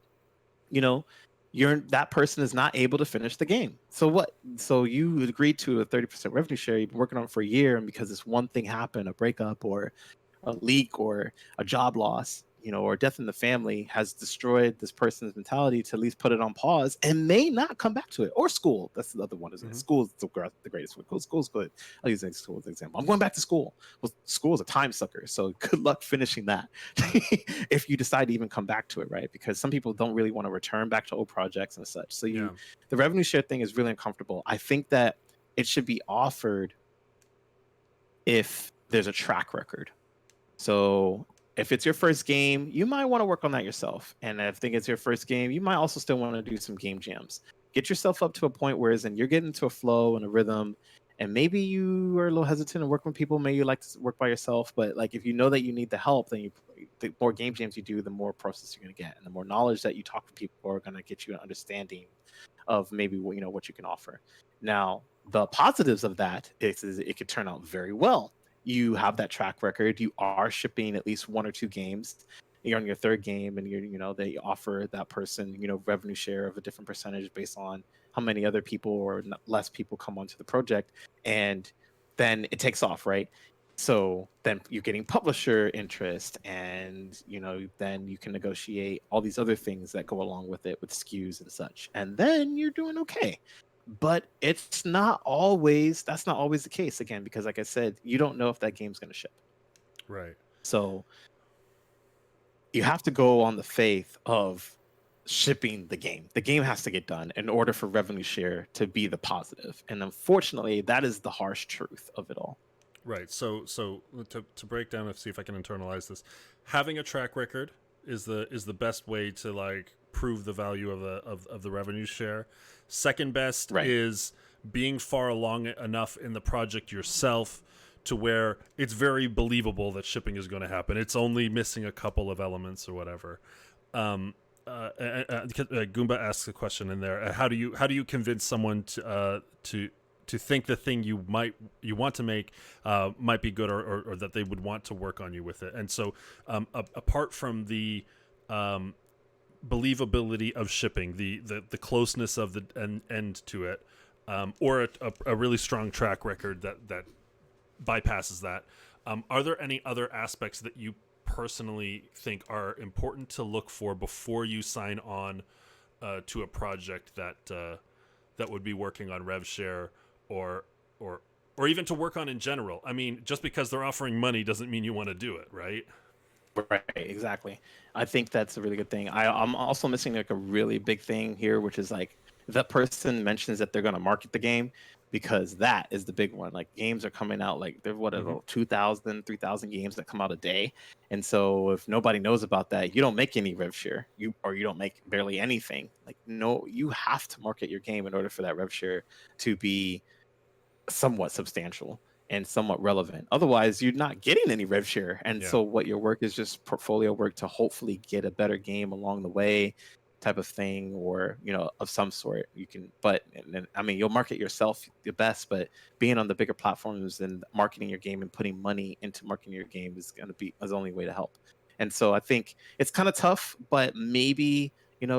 you know, you're that person is not able to finish the game. So what? So you agreed to a 30% revenue share. You've been working on it for a year, and because this one thing happened, a breakup or a leak or a job loss, or death in the family has destroyed this person's mentality to at least put it on pause and may not come back to it. Or school. That's the other one, isn't it? Mm-hmm. School is the greatest one. School's good. I'll use school as an example. I'm going back to school. Well, school is a time sucker. So good luck finishing that if you decide to even come back to it, right? Because some people don't really want to return back to old projects and such. So Yeah. the revenue share thing is really uncomfortable. I think that it should be offered if there's a track record. So if it's your first game, you might want to work on that yourself. And if I think it's your first game, you might also still want to do some game jams. Get yourself up to a point where you're getting into a flow and a rhythm. And maybe you are a little hesitant to work with people. Maybe you like to work by yourself. But like if you know that you need the help, then the more game jams you do, the more process you're going to get, and the more knowledge that you talk to people are going to get you an understanding of maybe what you can offer. Now, the positives of that is it could turn out very well. You have that track record. You are shipping at least one or two games. You're on your third game, and they offer that person revenue share of a different percentage based on how many other people or less people come onto the project, and then it takes off, right? So then you're getting publisher interest, and then you can negotiate all these other things that go along with it, with SKUs and such, and then you're doing okay. But that's not always the case, again, because like I said, you don't know if that game's going to ship. Right. So you have to go on the faith of shipping the game. The game has to get done in order for revenue share to be the positive, and unfortunately that is the harsh truth of it all. Right. So to break down and see if I can internalize this, having a track record is the best way to like prove the value of the revenue share. Second best Right. is being far along enough in the project yourself to where it's very believable that shipping is going to happen. It's only missing a couple of elements or whatever. Goomba asks a question in there. How do you convince someone to think the thing you want to make might be good, or that they would want to work on you with it? And so, apart from the believability of shipping, the closeness of the end to it, or a really strong track record that bypasses that, are there any other aspects that you personally think are important to look for before you sign on to a project that would be working on RevShare, or or even to work on in general? I mean, just because they're offering money doesn't mean you want to do it, right? Right, exactly. I think that's a really good thing. I'm also missing like a really big thing here, which is like if that person mentions that they're going to market the game, because that is the big one. Like games are coming out, like there what Mm-hmm. about 2,000, 3,000 games that come out a day, and so if nobody knows about that, you don't make any rev share, you don't make barely anything. Like no, you have to market your game in order for that rev share to be somewhat substantial and somewhat relevant. Otherwise, you're not getting any rev share. And Yeah. so what your work is just portfolio work to hopefully get a better game along the way, type of thing, or of some sort. You can, but and then, I mean, you'll market yourself the best, but being on the bigger platforms and marketing your game and putting money into marketing your game is the only way to help. And so I think it's kind of tough, but maybe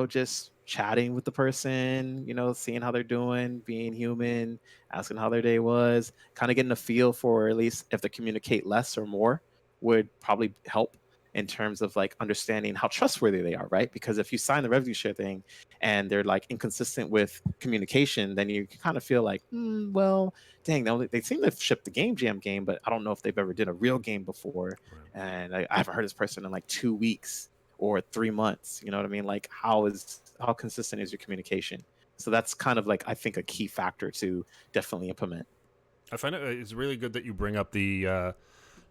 just chatting with the person, seeing how they're doing, being human, asking how their day was, kind of getting a feel for at least if they communicate less or more would probably help in terms of like understanding how trustworthy they are, right? Because if you sign the revenue share thing and they're like inconsistent with communication, then you can kind of feel like, well, dang, they seem to ship the game jam game, but I don't know if they've ever did a real game before. Right. And I haven't heard this person in like 2 weeks or 3 months. You know what I mean? Like how consistent is your communication? So that's kind of like, I think, a key factor to definitely implement. I find it's really good that you bring up the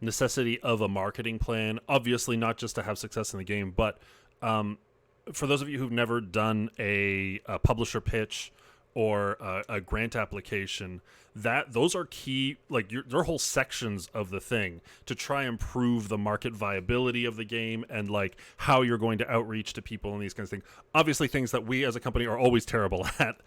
necessity of a marketing plan. Obviously, not just to have success in the game, but for those of you who've never done a publisher pitch or a grant application, those are key. Like there are whole sections of the thing to try and prove the market viability of the game and like how you're going to outreach to people and these kinds of things. Obviously, things that we as a company are always terrible at,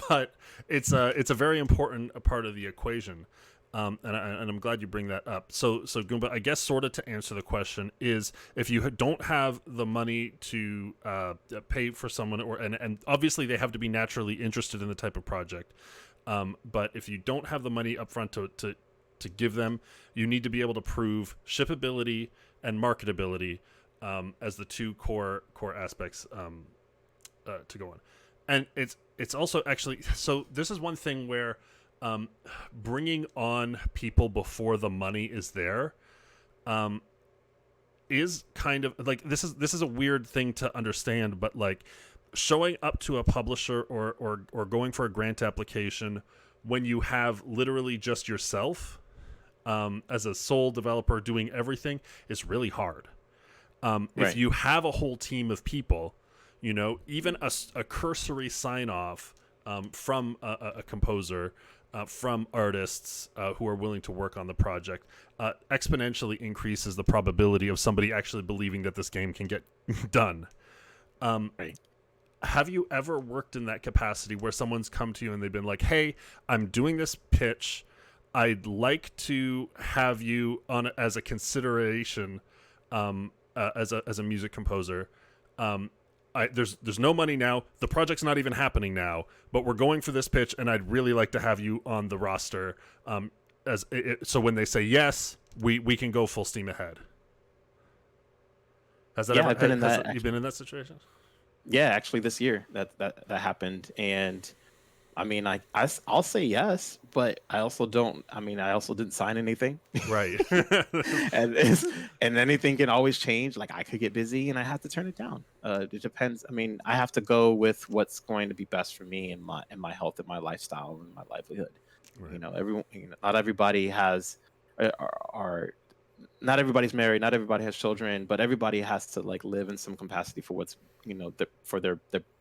but it's a very important part of the equation. And I'm glad you bring that up. So Goomba, I guess sort of to answer the question is, if you don't have the money to pay for someone, and obviously they have to be naturally interested in the type of project, but if you don't have the money up front to give them, you need to be able to prove shippability and marketability as the two core aspects to go on. And it's also actually, so this is one thing where bringing on people before the money is there is kind of like, this is a weird thing to understand, but like showing up to a publisher or going for a grant application when you have literally just yourself as a sole developer doing everything is really hard. Right. If you have a whole team of people, even a cursory sign off from a composer, from artists who are willing to work on the project, exponentially increases the probability of somebody actually believing that this game can get done. Right. Have you ever worked in that capacity where someone's come to you and they've been like, hey, I'm doing this pitch. I'd like to have you on as a consideration as a music composer. There's no money now. The project's not even happening now, but we're going for this pitch, and I'd really like to have you on the roster. So when they say yes, we can go full steam ahead. Has that ever? I've been in that. You've been in that situation? Yeah, actually, this year that happened, and I mean, I'll say yes, but I also don't. I mean, I also didn't sign anything, Right. and anything can always change. Like I could get busy and I have to turn it down. It depends. I mean, I have to go with what's going to be best for me and my health and my lifestyle and my livelihood. Right. Everyone. Not everybody has not everybody's married, not everybody has children, but everybody has to like live in some capacity for what's for their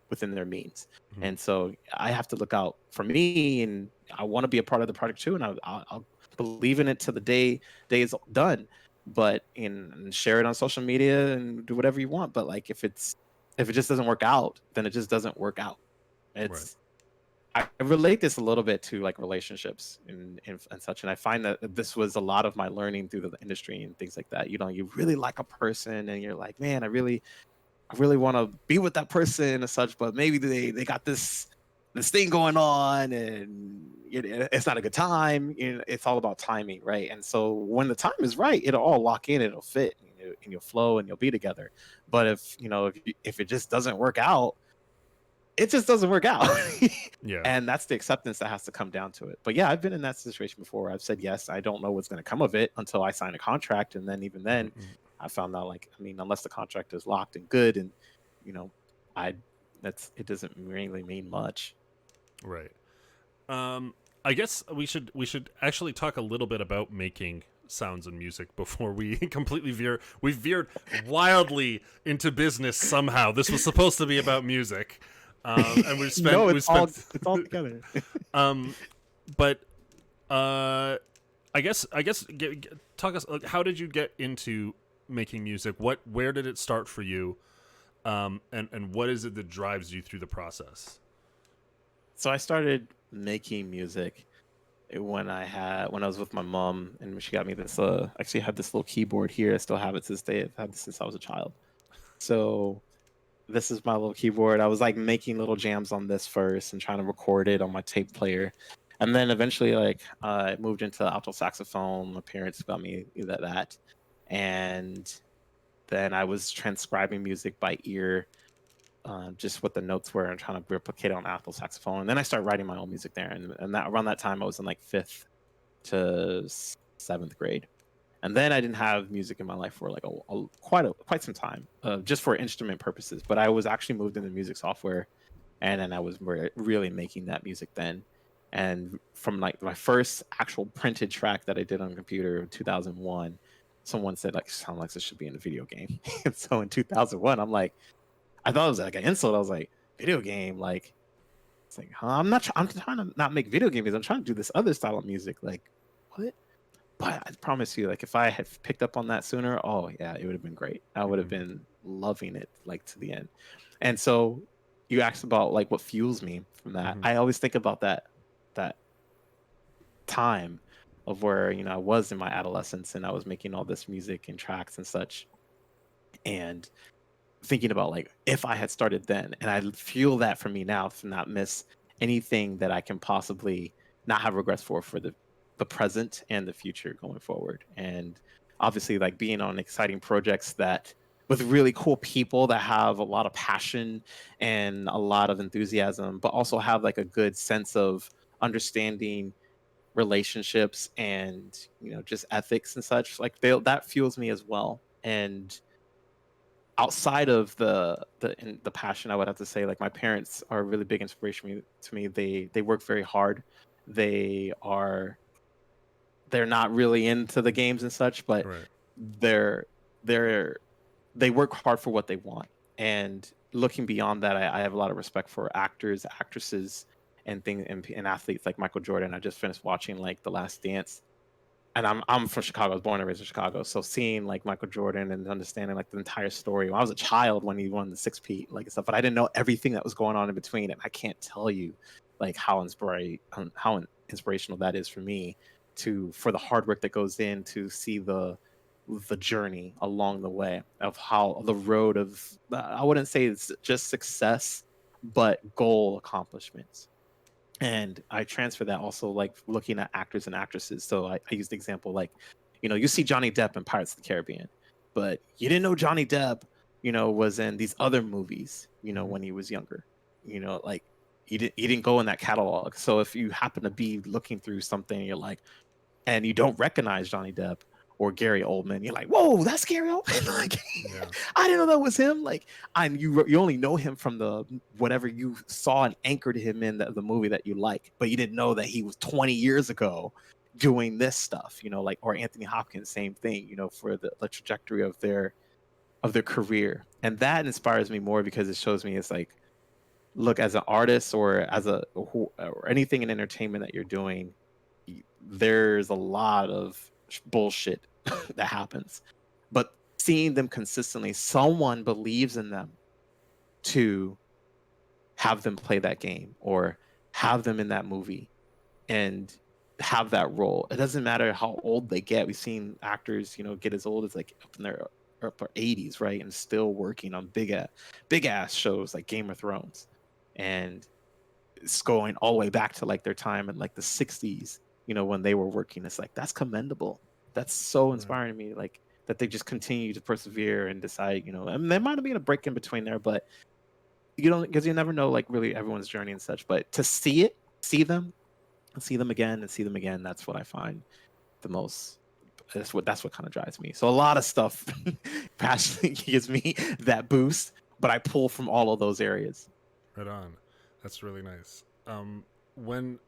within their means. Mhm. And so I have to look out for me, and I want to be a part of the product too, and I'll believe in it till the day is done. But and share it on social media and do whatever you want. But like if it just doesn't work out, then it just doesn't work out. It's I relate this a little bit to like relationships and such, and I find that this was a lot of my learning through the industry and things like that. You really like a person, and you're like, man, I really want to be with that person and such, but maybe they got this thing going on, and it's not a good time. It's all about timing, right? And so when the time is right, it'll all lock in, it'll fit, and you'll flow, and you'll be together. But if it just doesn't work out, it just doesn't work out. Yeah. And that's the acceptance that has to come down to it. But yeah, I've been in that situation before. I've said yes. I don't know what's going to come of it until I sign a contract, and then even then, I found out like, I mean, unless the contract is locked and good, and it doesn't really mean much. Right. I guess we should actually talk a little bit about making sounds and music before we completely veer. We veered wildly into business somehow. This was supposed to be about music, and we've spent. No, it's all together. But I guess talk us. How did you get into making music? Where did it start for you? And what is it that drives you through the process? So I started making music when I was with my mom, and she got me this actually I have this little keyboard here. I still have it to this day. I've had this since I was a child. So this is my little keyboard. I was like making little jams on this first and trying to record it on my tape player. And then eventually like I moved into alto saxophone. My parents got me that. And then I was transcribing music by ear, just what the notes were and trying to replicate it on alto saxophone. And then I started writing my own music there. And that around that time I was in like fifth to seventh grade. And then I didn't have music in my life for like quite some time, just for instrument purposes. But I was actually moved into music software, and then I was really making that music then. And from like my first actual printed track that I did on a computer in 2001, someone said like, "Sound like this should be in a video game." And so in 2001, I'm like, I thought it was like an insult. I was like, "Video game, like." It's like, huh? I'm trying to not make video games. I'm trying to do this other style of music. Like, what? But I promise you, like if I had picked up on that sooner, oh yeah, it would have been great. I would have Hmm. been loving it like to the end. And so you asked about like what fuels me from that. Hmm. I always think about that time of where, I was in my adolescence and I was making all this music and tracks and such. And thinking about like if I had started then, and I feel that for me now to not miss anything that I can possibly not have regrets for the present and the future going forward. And obviously like being on exciting projects that with really cool people that have a lot of passion and a lot of enthusiasm, but also have like a good sense of understanding relationships and just ethics and such, like that fuels me as well. And outside of the passion, I would have to say like my parents are a really big inspiration to me. They work very hard. They are they're not really into the games and such, but Right. they're they're they work hard for what they want. And looking beyond that, I have a lot of respect for actors, actresses, and athletes like Michael Jordan. I just finished watching like The Last Dance, and I'm from Chicago. I was born and raised in Chicago. So seeing like Michael Jordan and understanding like the entire story. When I was a child when he won the 6 P like stuff, but I didn't know everything that was going on in between. And I can't tell you like how inspirational that is for me for the hard work that goes in to see the journey along the way of how the road of I wouldn't say it's just success, but goal accomplishments. And I transfer that also like looking at actors and actresses. So I use the example like, you see Johnny Depp in Pirates of the Caribbean, but you didn't know Johnny Depp, was in these other movies, Hmm. when he was younger. Like he didn't go in that catalog. So if you happen to be looking through something, you're like, and you don't recognize Johnny Depp or Gary Oldman, you're like, whoa, that's Gary Oldman. Like, Yeah. I didn't know that was him. Like, and you only know him from the whatever you saw and anchored him in the movie that you like, but you didn't know that he was 20 years ago doing this stuff. Like or Anthony Hopkins, same thing. For the trajectory of their career, and that inspires me more because it shows me it's like, look, as an artist or or anything in entertainment that you're doing, there's a lot of bullshit that happens, but seeing them consistently, someone believes in them to have them play that game or have them in that movie and have that role. It doesn't matter how old they get. We've seen actors, get as old as like up in their upper 80s, right, and still working on big ass shows like Game of Thrones. And it's going all the way back to like their time in like the 60s, when they were working. It's like that's commendable. That's so Right. inspiring to me, like that they just continue to persevere and decide, and there might have been a break in between there, but you don't, because you never know like really everyone's journey and such. But to see them, see them again and see them again, that's what I find the most. That's what kind of drives me. So a lot of stuff passionately gives me that boost, but I pull from all of those areas. Right on. That's really nice. When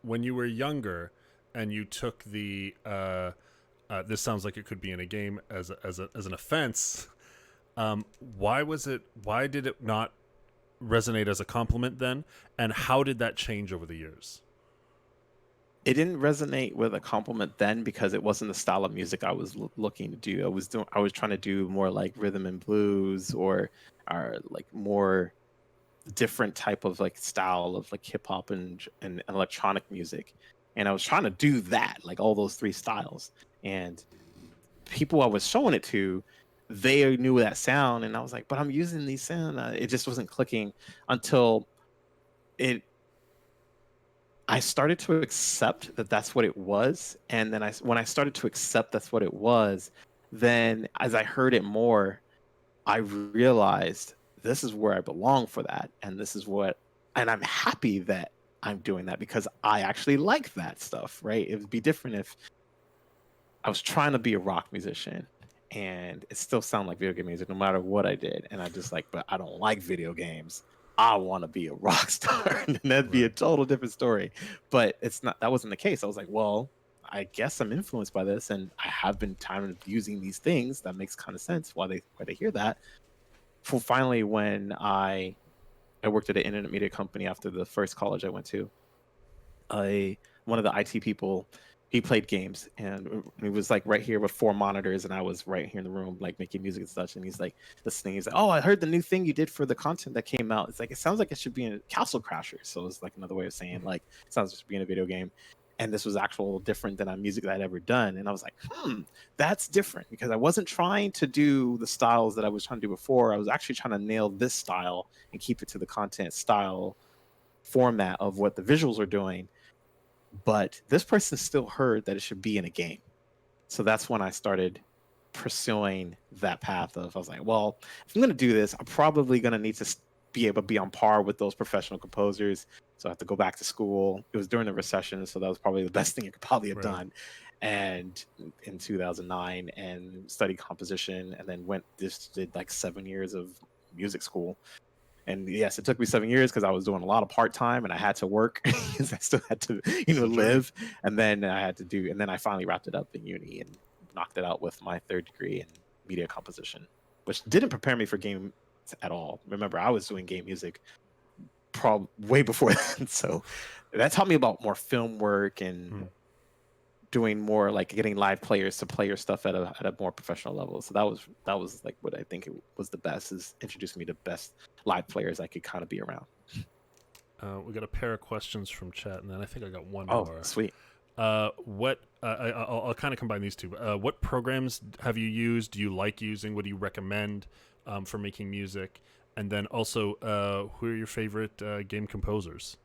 when you were younger and you took the this sounds like it could be in a game as an offense. Why was it? Why did it not resonate as a compliment then? And how did that change over the years? it didn't resonate with a compliment then because it wasn't the style of music I was looking to do. I was trying to do more like rhythm and blues or like more different type of like style of like hip hop and electronic music. And I was trying to do that, like all those three styles. And people I was showing it to, they knew that sound, and I was like, but I'm using these sound. It just wasn't clicking until it I started to accept that that's what it was, and then when I started to accept that's what it was, then as I heard it more, I realized this is where I belong for that, and this is what, and I'm happy that I'm doing that because I actually like that stuff, right? It would be different if I was trying to be a rock musician and it still sounded like video game music no matter what I did. And I just like, but I don't like video games. I want to be a rock star. And that'd be a Right. total different story. But it's not, that wasn't the case. I was like, well, I guess I'm influenced by this and I have been tired of using these things. That makes kind of sense why they hear that. For finally when I worked at an internet media company after the first college I went to, I one of the IT people, he played games and he was like right here with four monitors and I was right here in the room like making music and such, and he's like listening. He's like, oh, I heard the new thing you did for the content that came out. It's like it sounds like it should be in a Castle Crashers. So it's like another way of saying like it sounds like it should be in a video game. And this was actual different than a music that I'd ever done. And I was like, that's different because I wasn't trying to do the styles that I was trying to do before. I was actually trying to nail this style and keep it to the content style format of what the visuals are doing, but this person still heard that it should be in a game. So that's when I started pursuing that path of I was like, well, if I'm going to do this, I'm probably going to need to be able to be on par with those professional composers. So I have to go back to school. It was during the recession, so that was probably the best thing I could probably have Right. done. And in 2009, and studied composition, and then did like 7 years of music school. And yes, it took me 7 years because I was doing a lot of part time and I had to work because I still had to, It's a journey. live. And then and then I finally wrapped it up in uni and knocked it out with my third degree in media composition, which didn't prepare me for game at all. Remember, I was doing game music way before then. So that taught me about more film work and Hmm. doing more like getting live players to play your stuff at a more professional level. So that was like what I think it was the best, is introducing me to best live players I could kind of be around. We got a pair of questions from chat, and then I think I got one Oh, more. sweet. What I'll kind of combine these two. What programs have you used? Do you like using? What do you recommend for making music? And then also, who are your favorite game composers?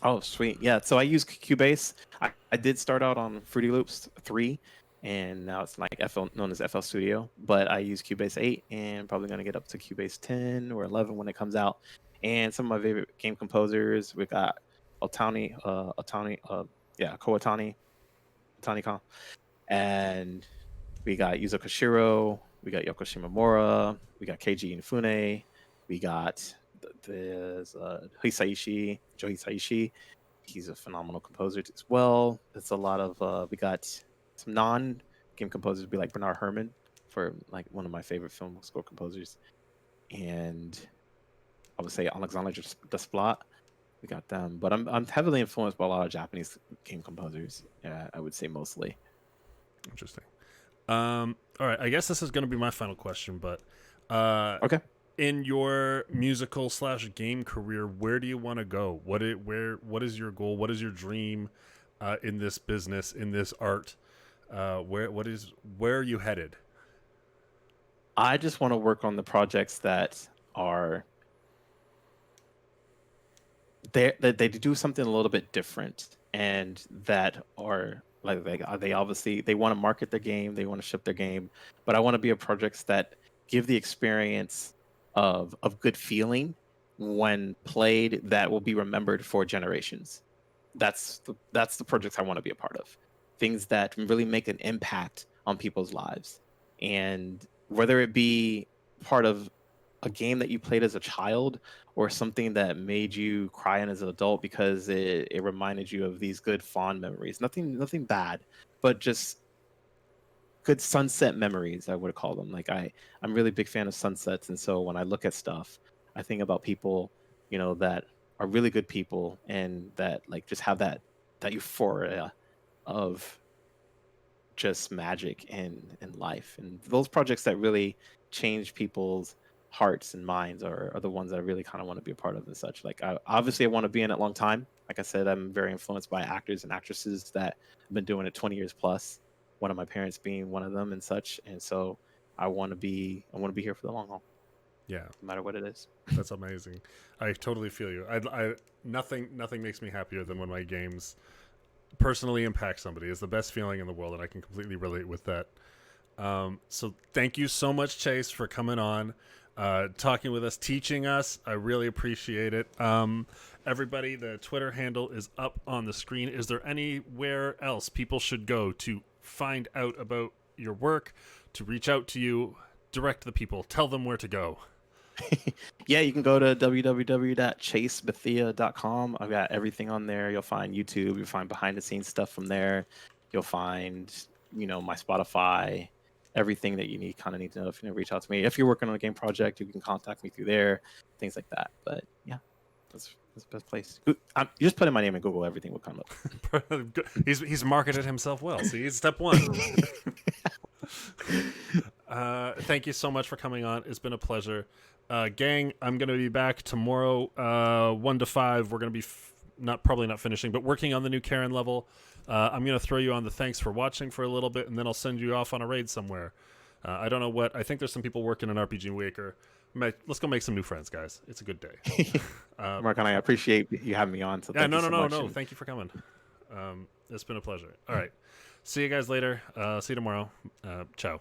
Oh, sweet. Yeah. So I use Cubase. I did start out on Fruity Loops 3, and now it's like known as FL Studio. But I use Cubase 8, and probably gonna get up to Cubase 10 or 11 when it comes out. And some of my favorite game composers, we got Otani, Otani, and we got Yuzo Koshiro, we got Yoko Shimomura, we got Keiji Inafune, we got there's Joe Hisaishi. He's a phenomenal composer as well. It's a lot of we got some non-game composers, be like Bernard Herrmann, for like one of my favorite film score composers, and I would say Alexandre Desplat. We got them, but I'm heavily influenced by a lot of Japanese game composers. Yeah, I would say mostly. Interesting. All right, I guess this is going to be my final question, but Okay. in your musical / game career, where do you want to go? What is your goal? What is your dream in this business, in this art? Where are you headed? I just want to work on the projects that are that they do something a little bit different, and that are like they obviously they want to market their game, they want to ship their game, but I want to be a projects that give the experience of good feeling when played, that will be remembered for generations. That's the projects I want to be a part of. Things that really make an impact on people's lives. And whether it be part of a game that you played as a child or something that made you cry as an adult because it reminded you of these good fond memories. Nothing bad, but just good sunset memories, I would call them. Like I'm really big fan of sunsets, and so when I look at stuff, I think about people, that are really good people and that like just have that euphoria of just magic in life. And those projects that really change people's hearts and minds are the ones that I really kind of want to be a part of and such. Like obviously I want to be in it a long time. Like I said, I'm very influenced by actors and actresses that have been doing it 20 years plus. One of my parents being one of them and such. And so I want to be here for the long haul, Yeah, no matter what it is. that's amazing. I totally feel you. I nothing makes me happier than when my games personally impact somebody. It's the best feeling in the world, and I can completely relate with that. So thank you so much, Chase, for coming on, talking with us, teaching us. I really appreciate it. Everybody, the Twitter handle is up on the screen. Is there anywhere else people should go to find out about your work, to reach out to you, direct the people, tell them where to go? Yeah, you can go to www.chasebethea.com. I've got everything on there. You'll find YouTube, you'll find behind the scenes stuff from there. You'll find, my Spotify, everything that you need to know if you reach out to me. If you're working on a game project, you can contact me through there, things like that. But yeah, that's the best place. You just put in my name in Google, everything will come up. He's marketed himself well. See, step one. Thank you so much for coming on. It's been a pleasure. Gang, I'm going to be back tomorrow, 1 to 5. We're going to be probably not finishing, but working on the new Karen level. I'm going to throw you on the thanks for watching for a little bit, and then I'll send you off on a raid somewhere. I don't know what. I think there's some people working in RPG Waker. Let's go make some new friends, guys. It's a good day. Mark and I appreciate you having me on. So yeah, no. Thank you for coming. It's been a pleasure. All right. See you guys later. See you tomorrow. Ciao.